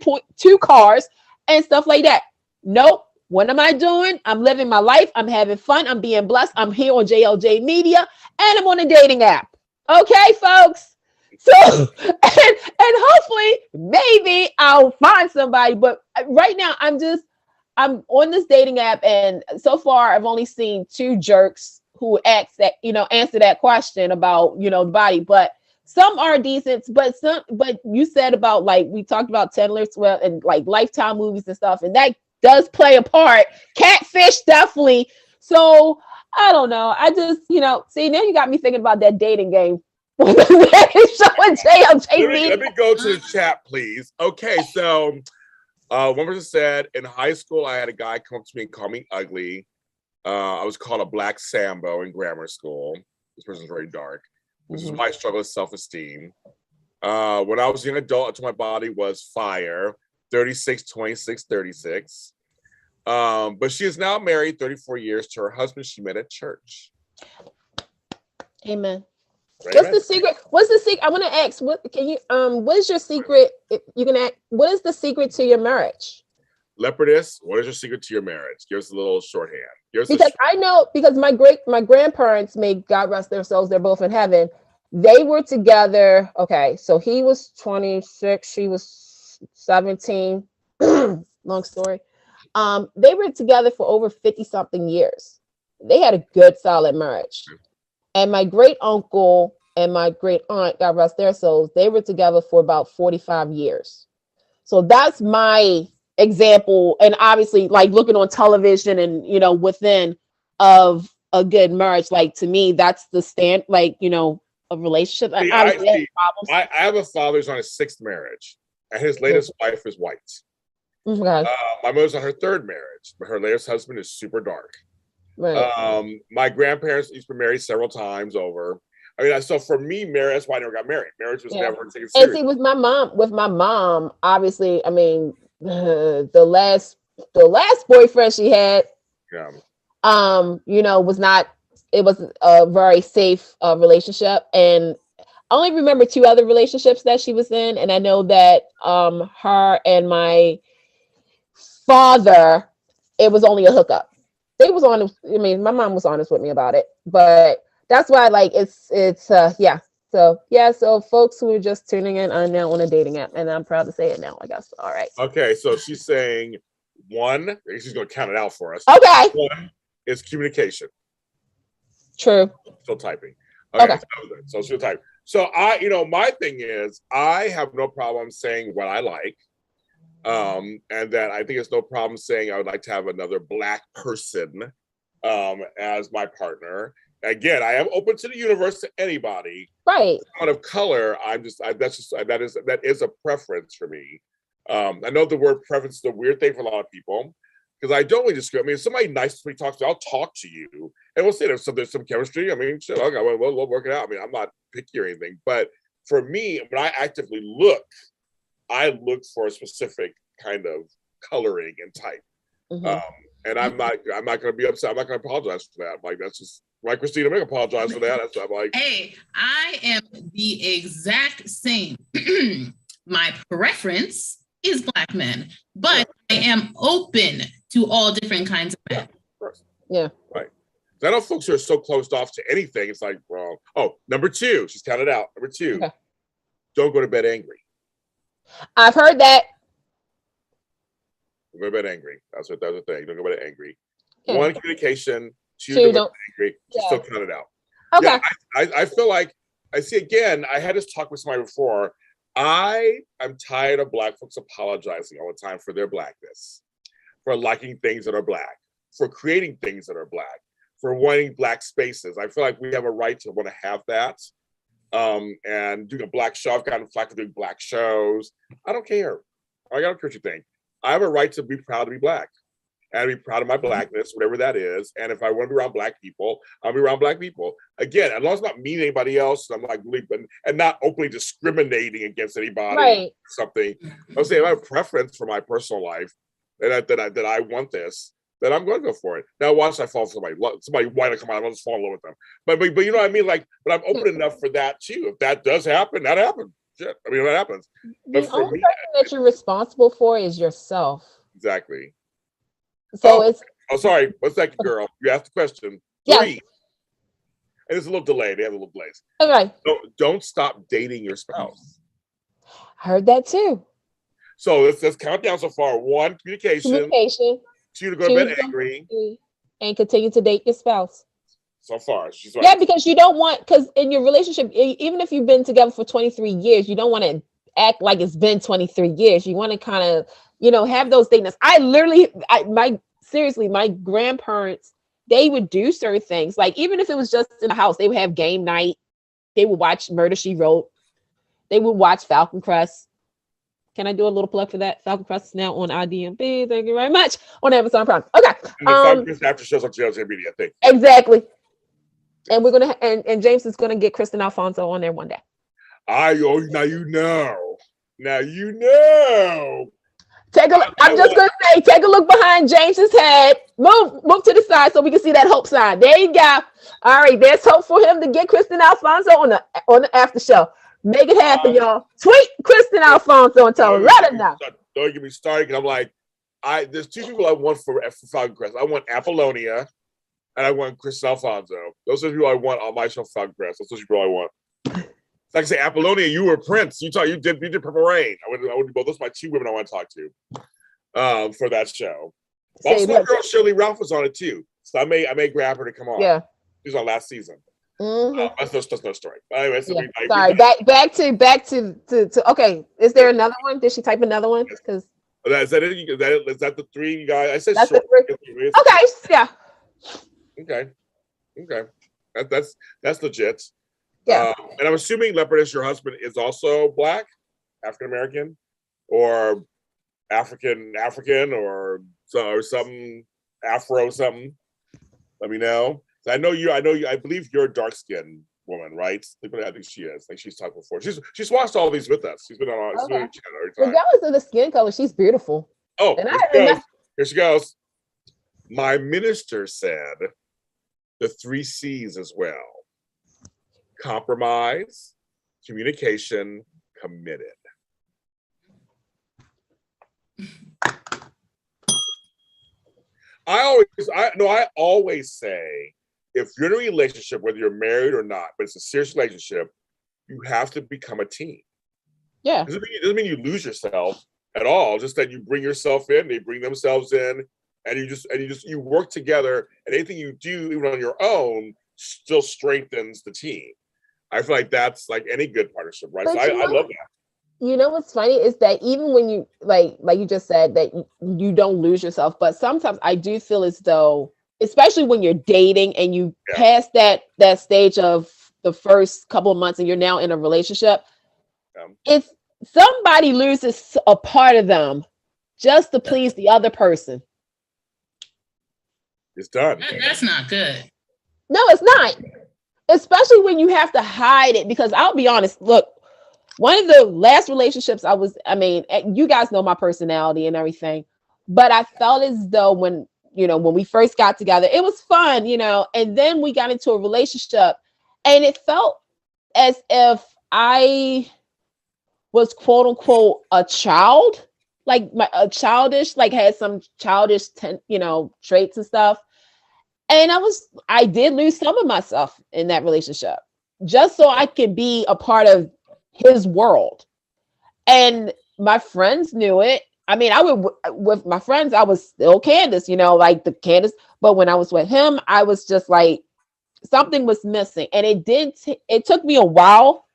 cars and stuff like that. Nope. What am I doing? I'm living my life. I'm having fun. I'm being blessed. I'm here on JLJ Media and I'm on a dating app. Okay, folks. So, and hopefully maybe I'll find somebody. But right now I'm I'm on this dating app, and so far I've only seen 2 jerks who ask that, answer that question about, the body. But some are decent, but you said about, like, we talked about Taylor Swift and like Lifetime movies and stuff, and that does play a part. Catfish, definitely. So I don't know. I just, see, now you got me thinking about that dating game. Let me go to the chat, please. Okay, so one person said, in high school, I had a guy come up to me and call me ugly. I was called a black Sambo in grammar school. This person's very dark. This is my struggle with self-esteem. When I was a young adult, I told my body was fire, 36, 26, 36. But she is now married 34 years to her husband she met at church. Amen. What's the secret? I want to ask, what is your secret? What is the secret to your marriage? Leopardess, what is your secret to your marriage? Give us a little shorthand. I know, because my grandparents, may God rest their souls, they're both in heaven. They were together. Okay, so he was 26, she was 17. Long story. They were together for over 50 something years. They had a good, solid marriage. And my great uncle and my great aunt, God rest their souls, they were together for about 45 years. So that's my example. And obviously, like, looking on television and, within of a good marriage, like, to me, that's the stand, like, a relationship. I have a father who's on his 6th marriage, and his latest wife is white. Okay. My mother's on her 3rd marriage, but her latest husband is super dark. Right. My grandparents used to be married several times over. I mean, so for me, marriage, that's why I never got married. Marriage was never taken serious. And see, with my mom, obviously, I mean, the last boyfriend she had, was not. It was a very safe relationship, and I only remember 2 other relationships that she was in, and I know that her and my father, it was only a hookup. They was honest. I mean, my mom was honest with me about it, but that's why, like, it's yeah. So yeah, so folks who are just tuning in, I'm now on a dating app, and I'm proud to say it now, I guess. All right. Okay, so she's saying 1, she's going to count it out for us. Okay. 1 is communication. True. Still typing. Okay. So she'll type. So my thing is, I have no problem saying what I like. And that I think it's no problem saying I would like to have another Black person as my partner. Again, I am open to the universe, to anybody. Right. Out of color, that is a preference for me. I know the word preference is a weird thing for a lot of people, because I don't really discriminate. I mean, if somebody nice to me talks to, I'll talk to you, and we'll say there's some chemistry. I mean, shit, okay, we'll work it out. I mean, I'm not picky or anything, but for me, when I actively look, I look for a specific kind of coloring and type. And I'm not going to be upset. I'm not going to apologize for that. Like, that's just, like, Kristina Mack apologize for that. That's what I'm like. Hey, I am the exact same. My preference is Black men, but I am open to all different kinds of men. Yeah. Right. I know folks who are so closed off to anything. It's like, well, number 2, she's counted out. Number 2, don't go to bed angry. I've heard that. Don't go to bed angry. That's the thing. Don't go to bed angry. Yeah. 1, communication. 2, don't go to bed angry. She's still counted out. Okay. Yeah, I feel like, I see, again, I had this talk with somebody before. I am tired of Black folks apologizing all the time for their Blackness, for liking things that are Black, for creating things that are Black, for wanting Black spaces. I feel like we have a right to want to have that. And doing a Black show, I've gotten flack for doing Black shows. I don't care. I don't care what you think. I have a right to be proud to be Black and be proud of my Blackness, whatever that is. And if I want to be around Black people, I'll be around Black people. Again, as long as I'm not meeting anybody else, I'm like, and not openly discriminating against anybody, right. Something. I'll say if I have a preference for my personal life, that I want this, then I'm going to go for it. Now, once I fall for somebody white to come out, I'll just fall in love with them. But you know what I mean? Like, but I'm open enough for that too. If that does happen, that happens. Shit. I mean, that happens. But the only person that you're responsible for is yourself. Exactly. So it's. Oh, sorry. What's that, girl? You asked the question. 3. Yes. And there's a little delay. They have a little delays. Okay. Don't stop dating your spouse. Heard that too. So let's count down so far. 1, communication. She would go to bed angry. And continue to date your spouse. So far, she's right. Yeah, because you don't want, because in your relationship, even if you've been together for 23 years, you don't want to act like it's been 23 years. You want to kind of, have those dates. Seriously, my grandparents, they would do certain things. Like, even if it was just in the house, they would have game night. They would watch Murder, She Wrote. They would watch Falcon Crest. Can I do a little plug for that? Falcon Crest is now on IDMB. Thank you very much. On Amazon Prime. Okay. And the Falcon Crest after shows on JLJ Media, I think. Exactly. And we're gonna and James is gonna get Kristen Alfonso on there one day. Now you know. Take a look. I'm just gonna say, take a look behind James's head. Move to the side so we can see that hope sign. There you go. All right, there's hope for him to get Kristen Alfonso on the after show. Make it happen, y'all. Tweet Kristen Alfonso and tell her, let her know. Don't get me started, because I'm like, there's two people I want for Falcon Crest. I want Apollonia, and I want Kristen Alfonso. Those are the people I want on my show, Falcon Crest. Those are the people I want. Like I say, Apollonia, you were Prince. You did Purple Rain. I would do both. Those are my two women I want to talk to for that show. Also, my girl Shirley Ralph was on it too, so I may grab her to come on. Yeah, she was on last season. Mm-hmm. That's no story. But anyway, so sorry. Back to. Okay, is there another one? Did she type another one? Because is that it? Is that the three you guys? I said that's short. The three. Okay, yeah. Okay. That's legit. Yeah. And I'm assuming Leopardess, your husband, is also Black, African American, or African, or something Afro something. Let me know. I know you. I believe you're a dark skinned woman, right? I think she is. Like, she's talked before. She's watched all these with us. She's been on our channel every time. Regardless of the skin color, she's beautiful. Oh, here she goes. My minister said the 3 C's as well: compromise, communication, committed. I always say, if you're in a relationship, whether you're married or not, but it's a serious relationship, you have to become a team. Yeah. Doesn't mean you lose yourself at all. Just that you bring yourself in, they bring themselves in, and you work together, and anything you do, even on your own, still strengthens the team. I feel like that's like any good partnership, right? So I love that. You know what's funny is that even when you like you just said that you don't lose yourself, but sometimes I do feel as though, especially when you're dating and you pass that stage of the first couple of months and you're now in a relationship, if somebody loses a part of them just to please the other person, it's done. That's not good. No, it's not. Especially when you have to hide it, because I'll be honest, look, one of the last relationships you guys know my personality and everything, but I felt as though when we first got together, it was fun, and then we got into a relationship and it felt as if I was quote unquote a child, like childish, like had some childish, traits and stuff. And I did lose some of myself in that relationship just so I could be a part of his world. And my friends knew it. I mean, with my friends, I was still Candice, like the Candice. But when I was with him, I was just like, something was missing. And it took me a while.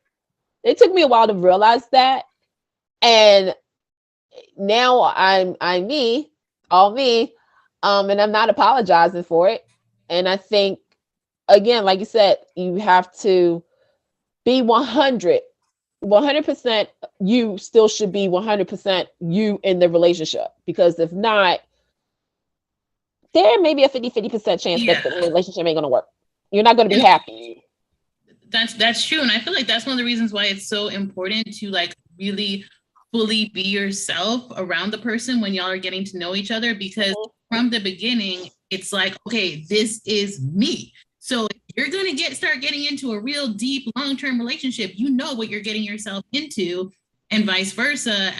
It took me a while to realize that. And now I'm me, all me. And I'm not apologizing for it. And I think, again, like you said, you have to be 100%. You still should be 100% you in the relationship, because if not, there may be a 50% chance that the relationship ain't going to work. You're not going to be happy. That's true. And I feel like that's one of the reasons why it's so important to like really fully be yourself around the person when y'all are getting to know each other, because from the beginning, it's like, okay, this is me. So if you're going to start getting into a real deep, long-term relationship, you know what you're getting yourself into, and vice versa.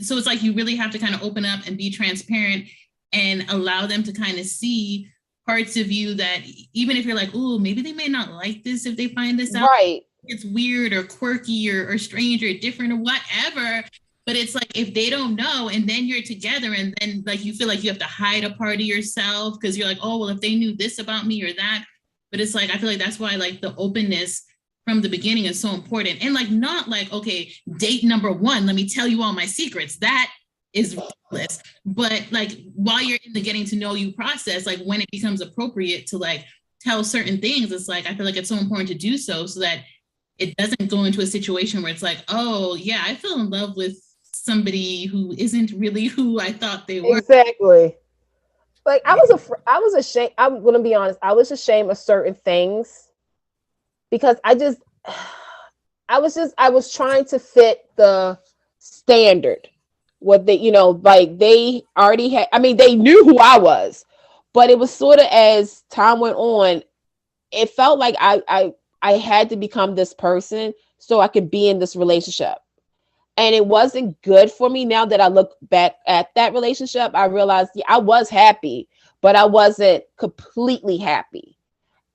So it's like, you really have to kind of open up and be transparent and allow them to kind of see parts of you that, even if you're like, oh, maybe they may not like this if they find this out. Right. It's weird or quirky or strange or different or whatever. But it's like, if they don't know, and then you're together, and then like you feel like you have to hide a part of yourself because you're like, oh, well, if they knew this about me or that. But it's like, I feel like that's why like the openness from the beginning is so important. And like, not like, okay, date number one, let me tell you all my secrets. That is ridiculous. But like, while you're in the getting to know you process, like when it becomes appropriate to like tell certain things, it's like, I feel like it's so important to do so that it doesn't go into a situation where it's like, oh yeah, I fell in love with somebody who isn't really who I thought they were. Exactly. Like I was ashamed. I'm gonna be honest. I was ashamed of certain things because I was trying to fit the standard. What they, like they already had. I mean, they knew who I was, but it was sort of as time went on, it felt like I had to become this person so I could be in this relationship. And it wasn't good for me. Now that I look back at that relationship, I realized I was happy, but I wasn't completely happy.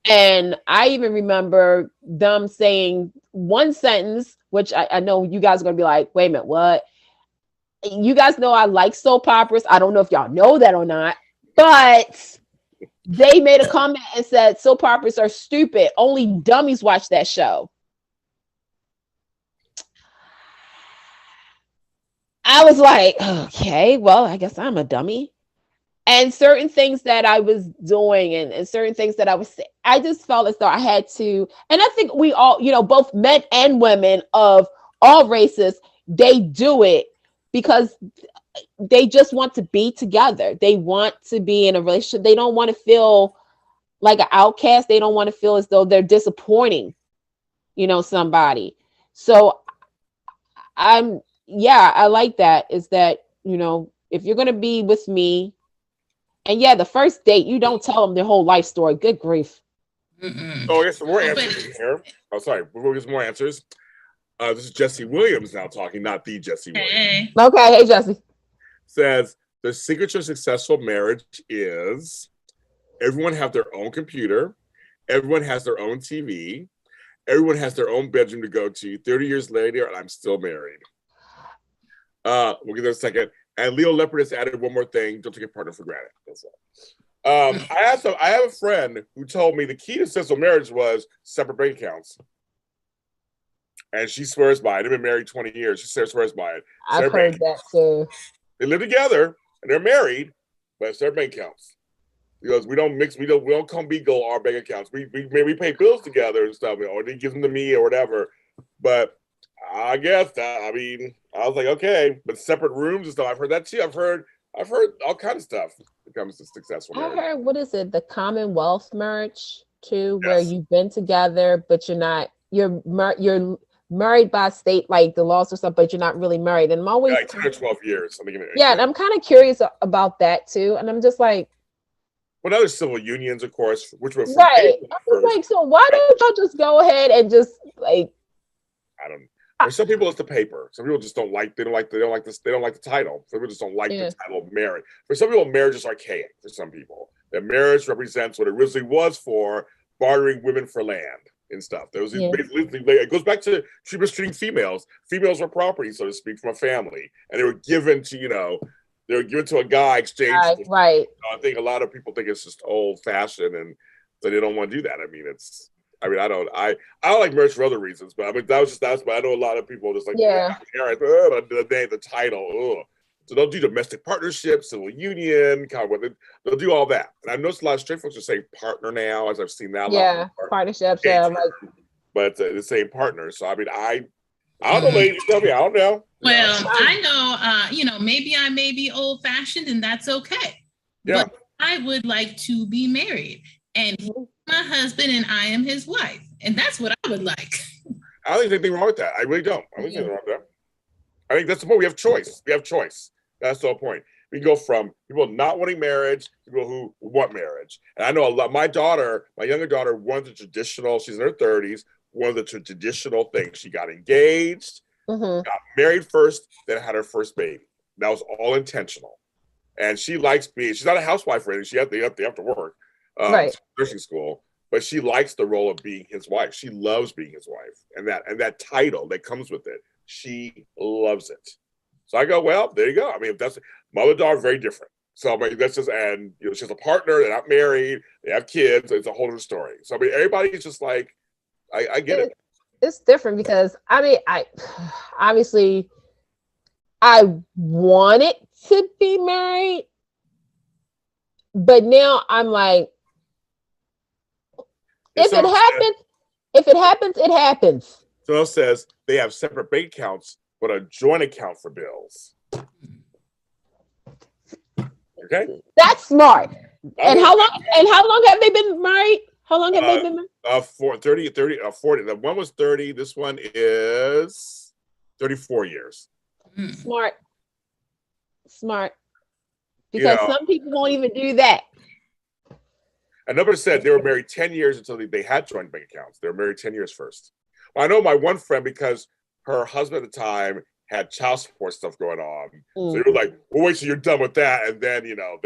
And I even remember them saying one sentence, which I know you guys are going to be like, wait a minute, what? You guys know I like soap operas. I don't know if y'all know that or not, but they made a comment and said soap operas are stupid. Only dummies watch that show. I was like, okay, well, I guess I'm a dummy. And certain things that I was doing and certain things that I was saying, I just felt as though I had to. And I think we all, both men and women of all races, they do it because they just want to be together. They want to be in a relationship. They don't want to feel like an outcast. They don't want to feel as though they're disappointing, somebody. So I like that, is that, if you're going to be with me, and the first date, you don't tell them their whole life story. Good grief. Mm-mm. Oh, I guess some more answers in here. Oh, sorry. We'll get some more answers. This is Jesse Williams now talking, not the Jesse Williams. Hey. Okay. Hey, Jesse. Says, the secret to a successful marriage is everyone have their own computer. Everyone has their own TV. Everyone has their own bedroom to go to. 30 years later, and I'm still married. We'll get there in a second. And Leo Leopard has added one more thing. Don't take a partner for granted. That's all. I have a friend who told me the key to successful marriage was separate bank accounts. And she swears by it. They've been married 20 years. She swears by it. I've heard that too. They live together and they're married, but it's their bank accounts. Because we don't mix, we don't commingle our bank accounts. We pay bills together and stuff, or they give them to me or whatever. But I guess that, I was like, okay, but separate rooms and stuff. I've heard that too. I've heard all kinds of stuff when it comes to successful marriage. I heard, what is it? The Commonwealth marriage too, where you've been together, but you're married by state, like the laws or stuff, but you're not really married. And I'm always like 10 or 12 years. And I'm kind of curious about that too. And I'm just like, well, other civil unions, of course, which were right. I was like, so why don't y'all just go ahead and just like? I don't. For some people, it's the paper. Some people just don't like. They don't like the title. Some people just don't like the title of marriage. For some people, marriage is archaic. For some people, that marriage represents what it originally was for, bartering women for land and stuff. It goes back to treating females. Females were property, so to speak, from a family, and they were given to they were given to a guy, exchanged. Right. I think a lot of people think it's just old fashioned, and so they don't want to do that. I don't like marriage for other reasons, but that's why I know a lot of people just like the title. Ugh. So they'll do domestic partnerships, civil union, they'll do all that. And I've noticed a lot of straight folks are saying partner now, as I've seen that. Yeah, partnerships. But the same partner. So I don't know, ladies. Tell me, I don't know. Well, I know, maybe I may be old fashioned, and that's okay. Yeah. But I would like to be married, and he's my husband, and I am his wife, and that's what I would like. I don't think there's anything wrong with that. I really don't. I don't think there's anything wrong with that. I think that's the point. We have choice. That's the whole point. We go from people not wanting marriage to people who want marriage. And I know a lot. My younger daughter, wanted the traditional. She's in her 30s. One of the traditional things. She got engaged, got married first, then had her first baby. That was all intentional. And she likes being. She's not a housewife or anything. She have to work. Nursing school. But she likes the role of being his wife. She loves being his wife, and that title that comes with it. She loves it. So I go, well, there you go. I mean, if that's mother daughter, very different. So I mean, that's just, and she's a partner. They're not married. They have kids. It's a whole other story. So I mean, everybody's just like, I get it. It's different because I obviously I wanted to be married, but now I'm like, if it happens, it happens. So it says they have separate bank accounts, but a joint account for bills. Okay, that's smart. And how long have they been married? How long have they been married? 40. The one was 30. This one is 34 years. Smart. Because some people won't even do that. And nobody said they were married 10 years until they had joint bank accounts. They were married 10 years first. I know my one friend, because her husband at the time had child support stuff going on. So they were like, well, wait till you're done with that. And then, we know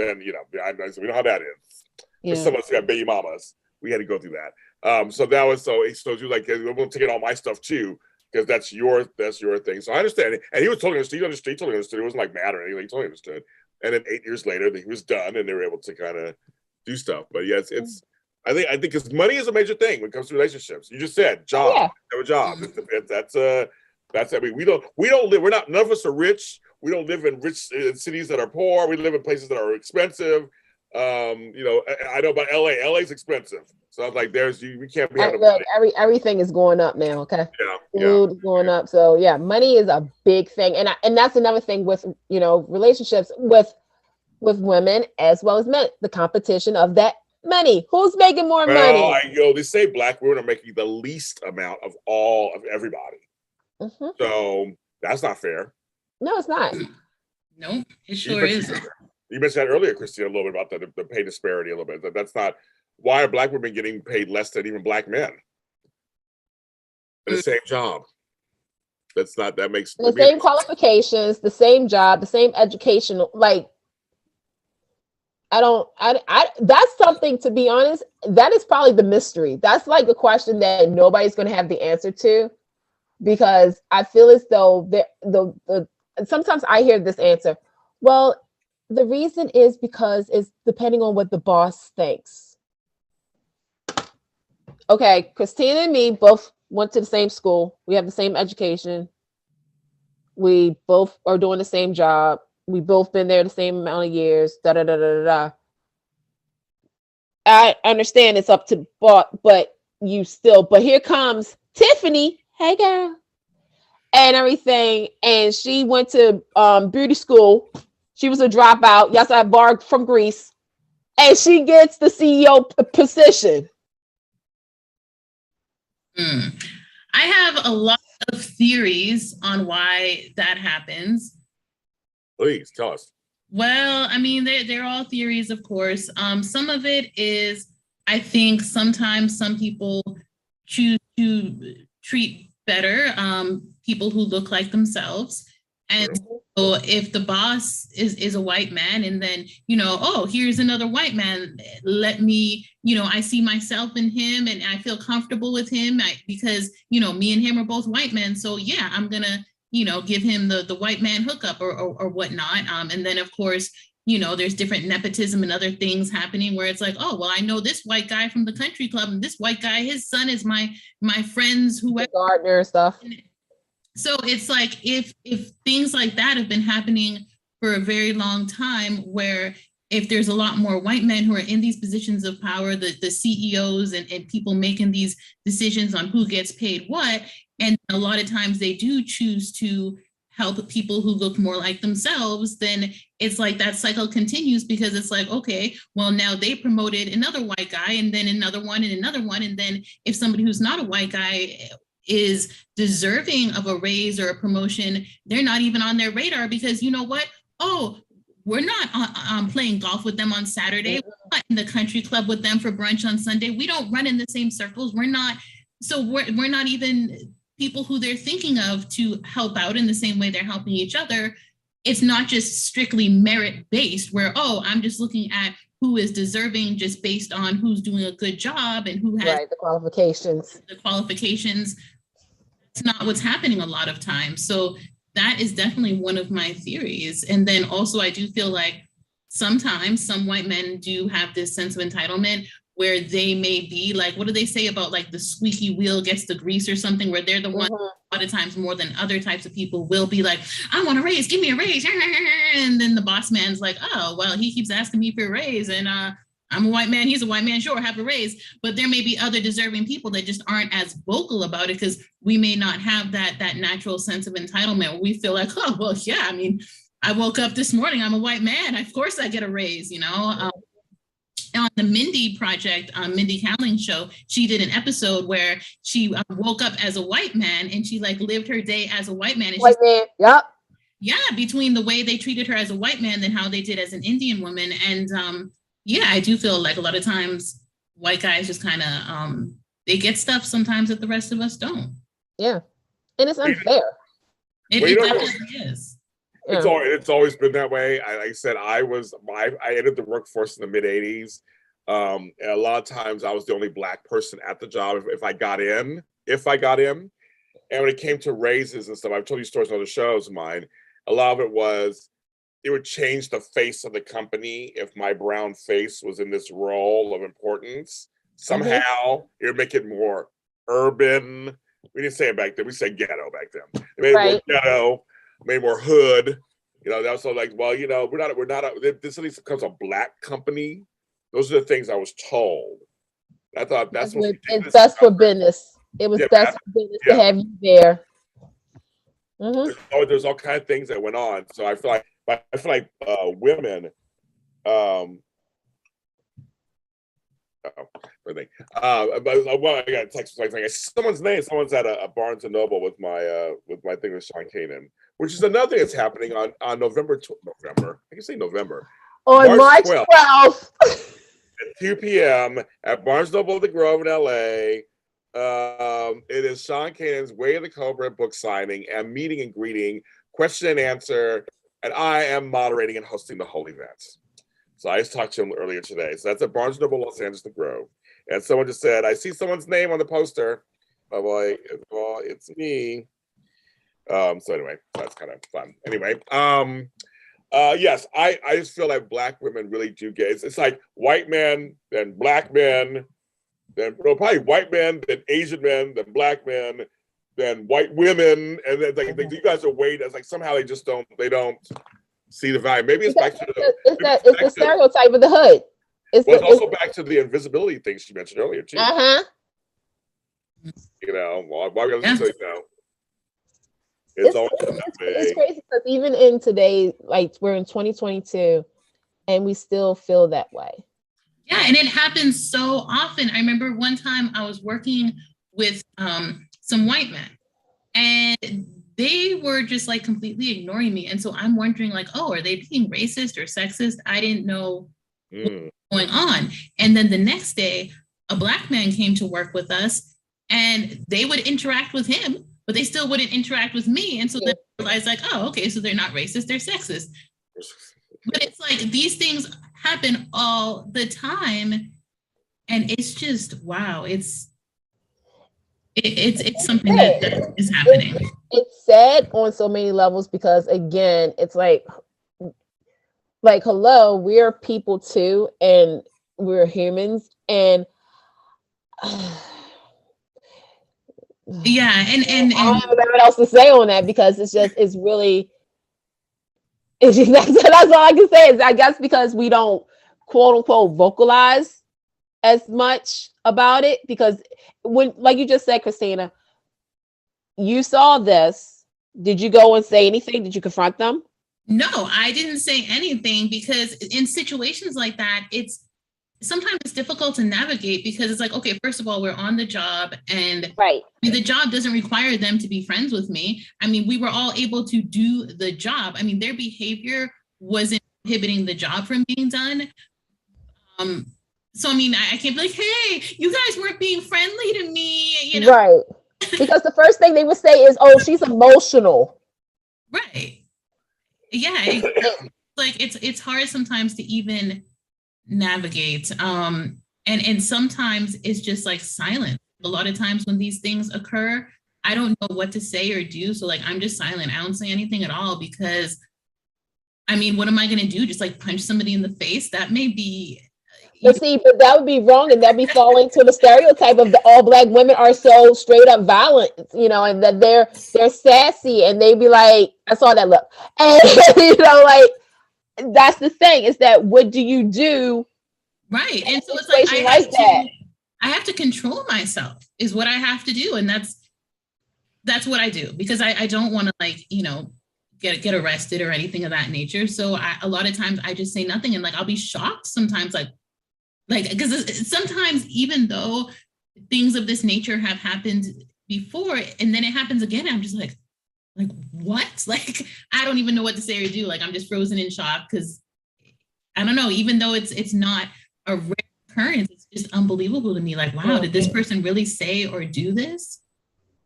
how that is. Yeah. For some of us who got baby mamas, we had to go through that. So that was, so you're like, we'll take all my stuff too, because that's your thing. So I understand it. And he was totally understood. He totally understood. It wasn't like mad or anything. He totally understood. And then 8 years later, he was done and they were able to kind of do stuff. But yes, I think because money is a major thing when it comes to relationships. You just said job, have a job. That's I mean, we don't live. None of us are rich. We don't live in rich cities that are poor. We live in places that are expensive. I know about LA. LA's expensive. So I was like, we can't be having everything is going up now. Okay. Yeah. Food is going up. So yeah, money is a big thing. And that's another thing with, relationships with women as well as men, the competition of that money. Who's making more money? They say black women are making the least amount of everybody. Mm-hmm. So that's not fair. No, it's not. No, it sure is. You mentioned that earlier, Kristina, a little bit about the pay disparity a little bit. That's not, why are black women getting paid less than even black men in the same job? That makes the same qualifications, the same job, the same education. Like, that's something, to be honest, that is probably the mystery. That's like the question that nobody's going to have the answer to, because I feel as though sometimes I hear this answer. Well, the reason is because it's depending on what the boss thinks. Okay, Kristina and me both went to the same school. We have the same education. We both are doing the same job. We both been there the same amount of years. I understand it's up to but here comes Tiffany. Hey girl. And everything. And she went to beauty school. She was a dropout. Yes, I borrowed from Greece. And she gets the CEO position. I have a lot of theories on why that happens. Please tell us. Well, I mean, they're all theories, of course. Some of it is, I think sometimes some people choose to treat better people who look like themselves. And so if the boss is a white man, and then, here's another white man, let me, I see myself in him and I feel comfortable with him because, me and him are both white men. So yeah, I'm going to, give him the white man hookup or whatnot. And then of course, there's different nepotism and other things happening where it's like, oh, well, I know this white guy from the country club, and this white guy, his son is my friend's whoever. Gardener stuff. So it's like, if things like that have been happening for a very long time, where if there's a lot more white men who are in these positions of power, the CEOs and people making these decisions on who gets paid what, and a lot of times they do choose to help people who look more like themselves, then it's like that cycle continues, because it's like, okay, well, now they promoted another white guy, and then another one, and then if somebody who's not a white guy is deserving of a raise or a promotion, they're not even on their radar, because you know what? Oh, we're not playing golf with them on Saturday. We're not in the country club with them for brunch on Sunday. We don't run in the same circles. We're not even people who they're thinking of to help out in the same way they're helping each other. It's not just strictly merit-based where, oh, I'm just looking at who is deserving just based on who's doing a good job and who has the qualifications. It's not what's happening a lot of times. So that is definitely one of my theories. And then also I do feel like sometimes some white men do have this sense of entitlement where they may be like, what do they say about like the squeaky wheel gets the grease or something, where they're the one a lot of times more than other types of people will be like, I want a raise, give me a raise. And then the boss man's like, oh, well, he keeps asking me for a raise, and I'm a white man, he's a white man, sure, have a raise. But there may be other deserving people that just aren't as vocal about it because we may not have that natural sense of entitlement. We feel like, oh, well, yeah, I mean, I woke up this morning, I'm a white man, of course I get a raise, you know? On the Mindy project, Mindy Kaling's show, she did an episode where she woke up as a white man and she like lived her day as a white man. And white man, yep. Yeah, between the way they treated her as a white man than how they did as an Indian woman. And yeah, I do feel like a lot of times white guys just kind of, they get stuff sometimes that the rest of us don't. Yeah, and it's unfair. It definitely is. It's always been that way. Like I said, I entered the workforce in the mid '80s. And a lot of times I was the only Black person at the job if I got in. And when it came to raises and stuff, I've told you stories on other shows of mine. A lot of it would change the face of the company if my brown face was in this role of importance. Somehow it would make it more urban. We didn't say it back then. We said ghetto back then. It made it more ghetto. Made more hood, you know. That's also like, well, you know, we're not. This at least becomes a Black company. Those are the things I was told. I thought that's what it's best for business. It was best for business to have you there. There's all kinds of things that went on. So I feel like women. I got a text like someone's name. Someone's at a Barnes and Noble with my thing with Sean Kanan, which is another thing that's happening on November. I can say November. On March 12th. At 2 p.m. at Barnes Noble the Grove in LA. It is Sean Kanan's Way of the Cobra book signing and meeting and greeting, question and answer, and I am moderating and hosting the whole event. So I just talked to him earlier today. So that's at Barnes Noble, Los Angeles, the Grove. And someone just said, I see someone's name on the poster. I'm like, well, it's me. So anyway, that's kind of fun. Anyway, yes, I just feel like Black women really do get it's like white men, then Black men, then probably white men, then Asian men, then Black men, then white women, and then like you guys are weight as like somehow they don't see the value. Maybe it's back to it's the stereotype of the hood. It's also back to the invisibility thing she mentioned earlier too. You know, why are we gonna say no? It's crazy because even in today, like we're in 2022, and we still feel that way. Yeah, and it happens so often. I remember one time I was working with some white men, and they were just like completely ignoring me. And so I'm wondering, like, oh, are they being racist or sexist? I didn't know what was going on. And then the next day, a Black man came to work with us, and they would interact with him, but they still wouldn't interact with me. And so then I realized, like, oh, okay, so they're not racist, they're sexist. But it's like these things happen all the time, and it's just wow. It's something that is happening. It's sad on so many levels because again, it's like hello, we're people too, and we're humans, and yeah, and I don't have what else to say on that because that's all I can say is I guess because we don't quote unquote vocalize as much about it, because when, like you just said, Kristina, you saw this, did you go and say anything? Did you confront them? No, I didn't say anything because in situations like that, sometimes it's difficult to navigate because it's like, okay, first of all, we're on the job, and the job doesn't require them to be friends with me. I mean, we were all able to do the job. I mean, their behavior wasn't inhibiting the job from being done. So, I mean, I can't be like, hey, you guys weren't being friendly to me, you know? Right. Because the first thing they would say is, oh, she's emotional. Right. Yeah. It's hard sometimes to even navigate. And sometimes it's just like silent. A lot of times when these things occur, I don't know what to say or do. So like, I'm just silent. I don't say anything at all because I mean, what am I going to do? Just like punch somebody in the face? That may be. But see, but that would be wrong, and that'd be falling to the stereotype of the all Black women are so straight up violent, and that they're sassy, and they be like, I saw that look, and like that's the thing is that what do you do? Right, and so it's like I have to control myself is what I have to do, and that's what I do because I don't want to like get arrested or anything of that nature. So a lot of times I just say nothing, and like I'll be shocked sometimes, like because sometimes even though things of this nature have happened before and then it happens again, I'm just like what? Like I don't even know what to say or do. Like I'm just frozen in shock because I don't know, even though it's not a rare occurrence, it's just unbelievable to me. Like, wow, did this person really say or do this?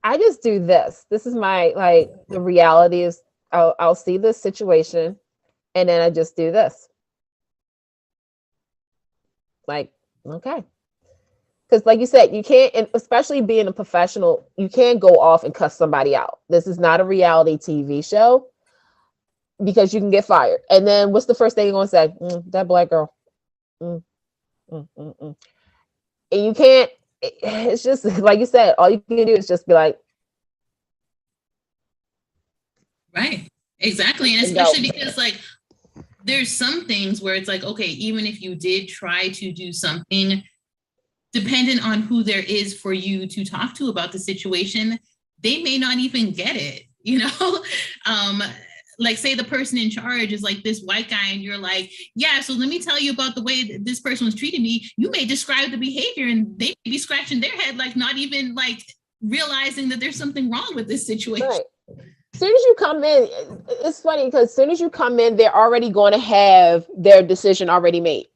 I just do this. This is my like the reality is I'll see this situation and then I just do this. Like, okay. Because like you said, you can't, and especially being a professional, you can't go off and cuss somebody out. This is not a reality TV show because you can get fired. And then what's the first thing you're going to say? That Black girl. And you can't, it's just like you said, all you can do is just be like. Right. Exactly. And especially because like, there's some things where it's like, okay, even if you did try to do something, dependent on who there is for you to talk to about the situation, they may not even get it, like say the person in charge is like this white guy and you're like, yeah, so let me tell you about the way that this person was treating me. You may describe the behavior and they may be scratching their head, like not even like realizing that there's something wrong with this situation. Right. As soon as you come in, it's funny because as soon as you come in, they're already going to have their decision already made.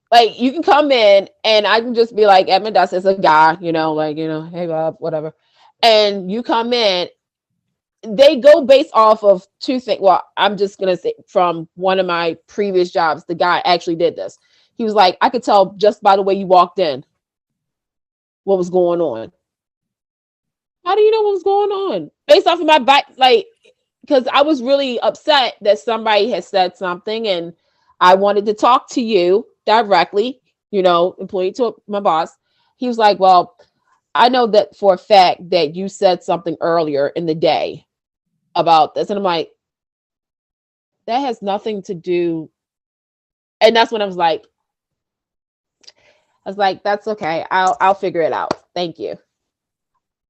Like you can come in and I can just be like, Edmund Dust is a guy, hey Bob, whatever. And you come in, they go based off of two things. Well, I'm just going to say from one of my previous jobs, the guy actually did this. He was like, I could tell just by the way you walked in what was going on. How do you know what was going on? Based off of my back, like, because I was really upset that somebody had said something and I wanted to talk to you directly, employee to my boss. He was like, well, I know that for a fact that you said something earlier in the day about this. And I'm like, that has nothing to do. And that's when I was like, that's okay. I'll figure it out. Thank you.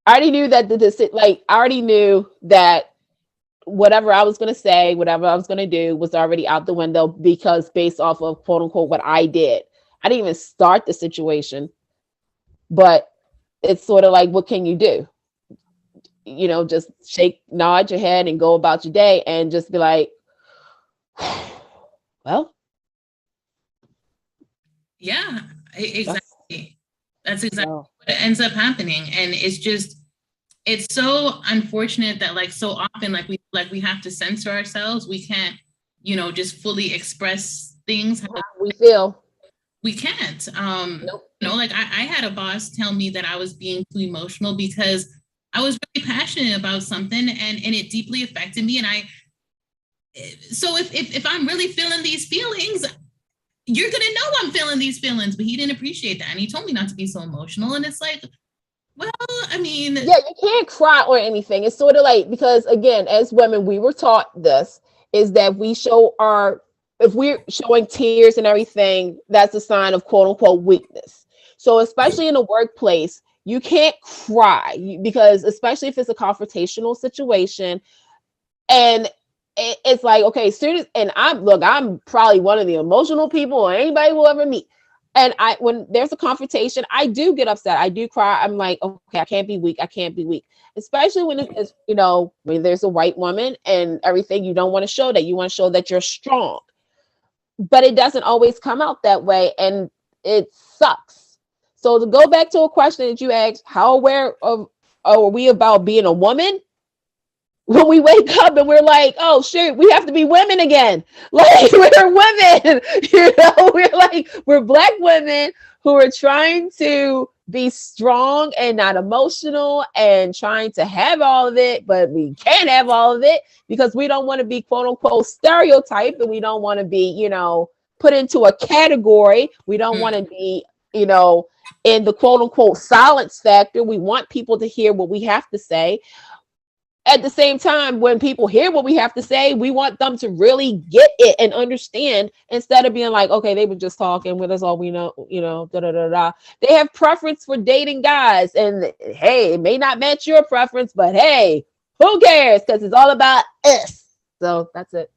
I already knew that I already knew that whatever I was going to say, whatever I was going to do was already out the window because based off of quote unquote what I did. I didn't even start the situation, but it's sort of like, what can you do? Just nod your head and go about your day and just be like, well. Yeah, exactly. That's exactly what ends up happening. And it's so unfortunate that like so often like we have to censor ourselves. We can't, just fully express things how we feel. We can't. Nope. Like I had a boss tell me that I was being too emotional because I was really passionate about something and it deeply affected me. And so if I'm really feeling these feelings, you're going to know I'm feeling these feelings, but he didn't appreciate that. And he told me not to be so emotional. And it's like, well, I mean. Yeah, you can't cry or anything. It's sort of like, because again, as women, we were taught this, is that if we're showing tears and everything, that's a sign of quote unquote weakness. So especially in the workplace, you can't cry because especially if it's a confrontational situation and it's like, okay, and I'm probably one of the emotional people anybody will ever meet. And when there's a confrontation, I do get upset. I do cry. I'm like, okay, I can't be weak. Especially when it's, when there's a white woman and everything, you don't want to show that. You want to show that you're strong. But it doesn't always come out that way. And it sucks. So to go back to a question that you asked, how aware are we about being a woman? when we wake up and we're like, oh shoot, we have to be women again. Like we're women, we're Black women who are trying to be strong and not emotional and trying to have all of it, but we can't have all of it because we don't want to be quote unquote stereotyped, and we don't want to be, put into a category. We don't want to be, in the quote unquote silence factor. We want people to hear what we have to say. At the same time, when people hear what we have to say, we want them to really get it and understand, instead of being like, okay, they were just talking, well, that's all we know, da da da da. They have preference for dating guys, and hey, it may not match your preference, but hey, who cares? Because it's all about us. So that's it.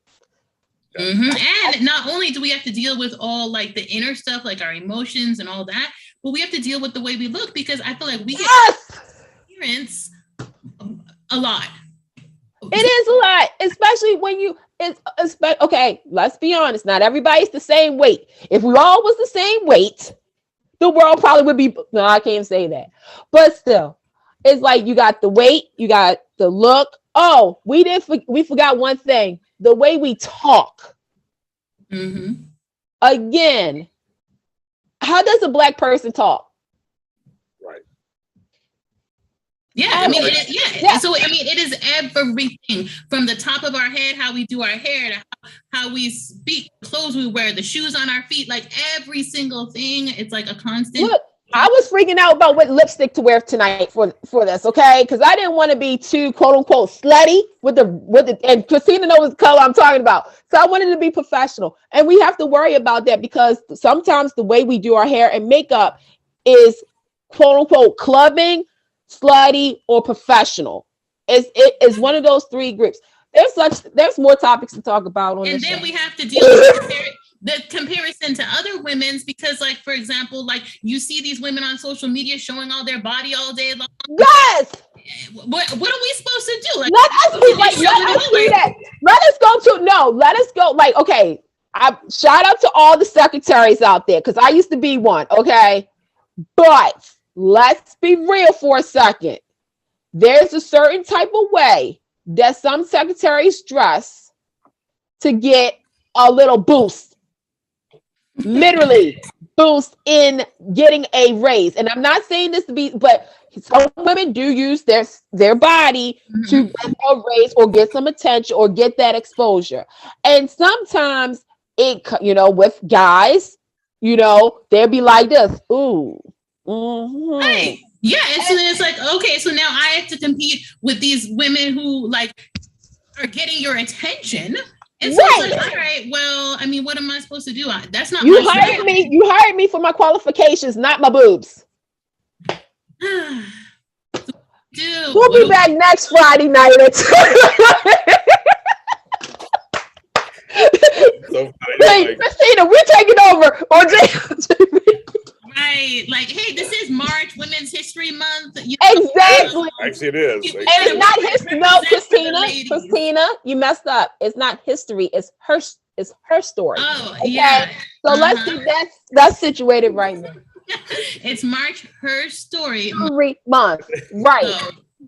Mm-hmm. And not only do we have to deal with all like the inner stuff, like our emotions and all that, but we have to deal with the way we look, because I feel like we get appearance a lot. It is a lot, especially when okay, let's be honest. Not everybody's the same weight. If we all was the same weight, the world probably would be, no, I can't say that. But still, it's like you got the weight, you got the look. Oh, we forgot one thing. The way we talk. Mm-hmm. Again, how does a Black person talk? Yeah, I mean, So, I mean, it is everything from the top of our head, how we do our hair, to how we speak, clothes we wear, the shoes on our feet, like every single thing. It's like a constant. Look, I was freaking out about what lipstick to wear tonight for this, okay? Because I didn't want to be too quote unquote slutty with the and Kristina knows the color I'm talking about. So I wanted to be professional, and we have to worry about that because sometimes the way we do our hair and makeup is quote unquote clubbing, slutty, or professional. It is one of those three groups. There's more topics to talk about on this. And then we have to deal with the comparison to other women's, because like, for example, like you see these women on social media showing all their body all day long. Yes. What are we supposed to do? Like, let us do that. Let us go. Like, okay, I shout out to all the secretaries out there, because I used to be one. Okay, but let's be real for a second. There's a certain type of way that some secretaries dress to get a little boost, literally boost in getting a raise. And I'm not saying this to be, but some women do use their body to get a raise or get some attention or get that exposure. And sometimes it, with guys, they'll be like this, ooh. Mm-hmm. Right. Yeah, and so then it's like, okay, so now I have to compete with these women who like are getting your attention. And so it's like, all right, well, I mean, what am I supposed to do? That's not you hired me. You hired me for my qualifications, not my boobs. Dude, we'll be back next Friday night at so hey, Kristina, we're taking over on JLJ. Right, like, hey, this is March, Women's History Month. Exactly. Actually, it is. And it's not history. No, Kristina, you messed up. It's not history. It's her story. Oh, okay? Yeah. So let's get that situated right now. It's March, her story month, right?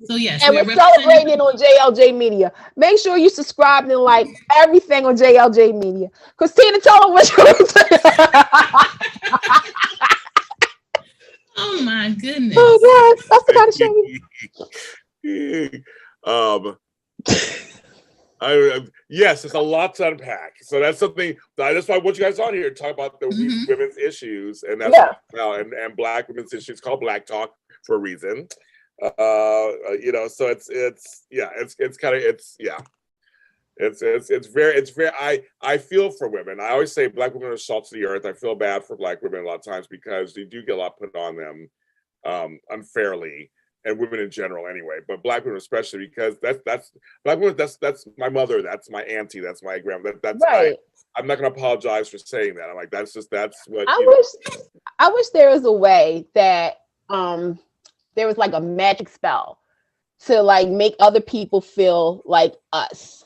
So yes, and we're celebrating it on JLJ Media. Make sure you subscribe and like everything on JLJ Media. Kristina, tell them what you're saying. Oh my goodness! Oh God, that's the kind of show. Yes, it's a lot to unpack. So that's something. That's why I want you guys on here to talk about the women's issues, and that's and Black women's issues. It's called Black Talk for a reason. So it's very. I feel for women. I always say Black women are salt of the earth. I feel bad for Black women a lot of times because they do get a lot put on them unfairly, and women in general anyway. But Black women especially, because that's Black women. That's my mother. That's my auntie. That's my grandma. That's right. I'm not going to apologize for saying that. I'm like, that's what. I wish there was a way that there was like a magic spell to like make other people feel like us.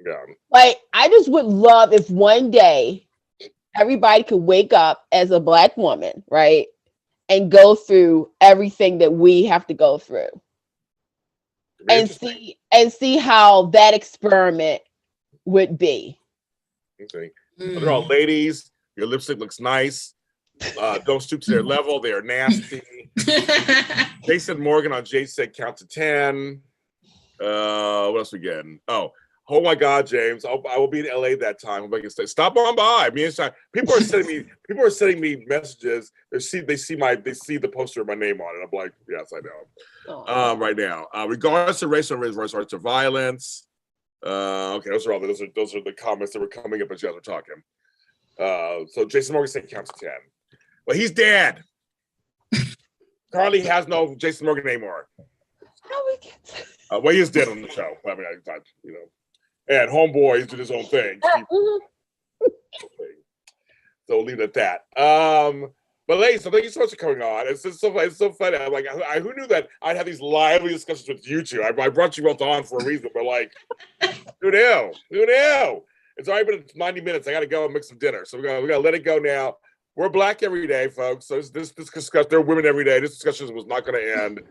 Yeah. Like, I just would love if one day everybody could wake up as a Black woman, right? And go through everything that we have to go through. and see how that experiment would be. Okay. So they're all ladies. Your lipstick looks nice. Don't stoop to their level. They are nasty. Jason Morgan on Jay said count to 10. What else we getting? Oh my God, James! I will be in LA that time. I'm like, stop on by. Me and people are sending me messages. They see the poster of my name on it. I'm like, yes, I know. Right now, regardless of race or regardless to violence. Okay, those are the comments that were coming up as you guys were talking. So Jason Morgan said count to 10. Well, he's dead. Carly has no Jason Morgan anymore. Well, he is dead on the show. I mean, and Homeboy is doing his own thing. So we'll leave it at that. But ladies, so thank you so much for coming on. It's so funny. I'm like, who knew that I'd have these lively discussions with you two? I brought you both on for a reason, but like, who knew? Who knew? It's already been 90 minutes. I got to go and make some dinner. So we got to let it go now. We're Black every day, folks. So this discussion, they're women every day. This discussion was not going to end.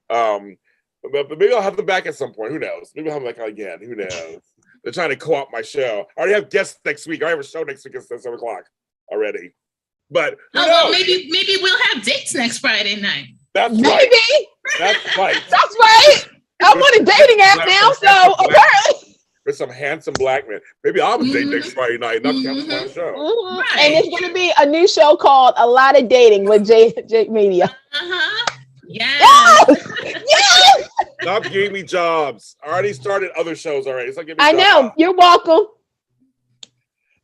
But maybe I'll have them back at some point. Who knows? Maybe I'll have them back again. Who knows? They're trying to co-opt my show. I already have guests next week. I have a show next week at 7 o'clock already. But well, maybe we'll have dates next Friday night. That's maybe. Right. That's right. That's right. I'm on a dating app now, so apparently. There's some handsome Black men. Maybe I'll have a date next Friday night. Not cancel my show. Right. And it's going to be a new show called A Lot of Dating with J Media. Yes. Yes. Stop giving me jobs. I already started other shows already. It's like I know. You're welcome.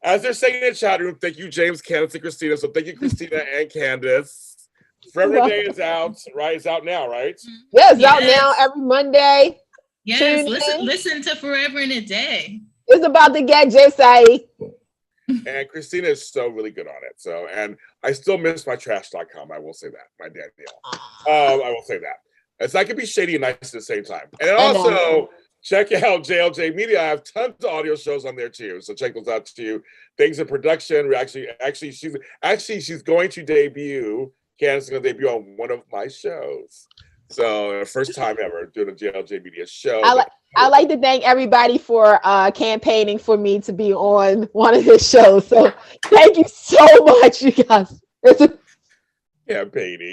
As they're saying in the chat room, thank you, James, Candice, and Kristina. So thank you, Kristina and Candice. Forever Day is out, right? It's out now, right? Yes, out now every Monday. Yes, listen to Forever in a Day. It's about to get Jay. And Kristina is so really good on it. So, and I still miss my trash.com. I will say that. My Danielle. I will say that. It's I can be shady and nice at the same time. And also check out JLJ Media. I have tons of audio shows on there too. So check those out too. Things in production. We're she's going to debut. Candice is going to debut on one of my shows. So first time ever doing a JLJ Media show. I like to thank everybody for campaigning for me to be on one of his shows. So thank you so much, you guys. Campaigning.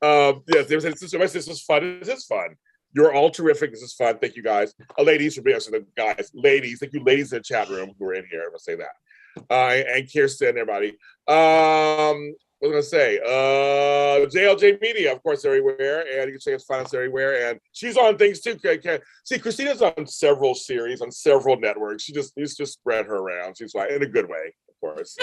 Yes, this was fun. This is fun. You're all terrific. This is fun. Thank you, guys. Ladies, for being guys. Ladies, thank you, ladies in the chat room who are in here. I'm gonna say that. And Kirsten, everybody. What was I gonna say? JLJ Media, of course, everywhere, and you can check us find us everywhere. And she's on things too. See, Christina's on several series on several networks. She just spread her around. She's like in a good way, of course.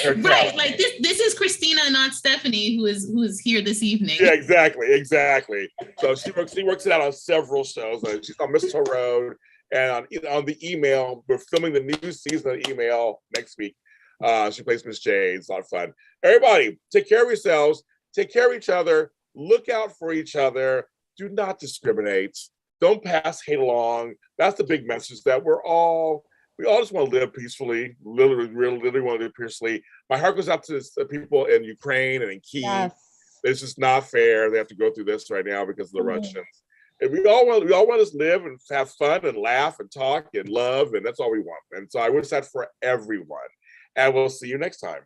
Right, like this is Kristina, not Stephanie, who is here this evening. Yeah, exactly. So she works it out on several shows. She's on Mr. Road and on the email. We're filming the new season of Email next week. She plays Miss J. It's a lot of fun. Everybody, take care of yourselves. Take care of each other. Look out for each other. Do not discriminate. Don't pass hate along. That's the big message that we all just want to live peacefully. Literally want to live peacefully. My heart goes out to the people in Ukraine and in Kyiv. Yes. It's just not fair. They have to go through this right now because of the Russians. And we all want to live and have fun and laugh and talk and love, and that's all we want. And so I wish that for everyone. And we'll see you next time.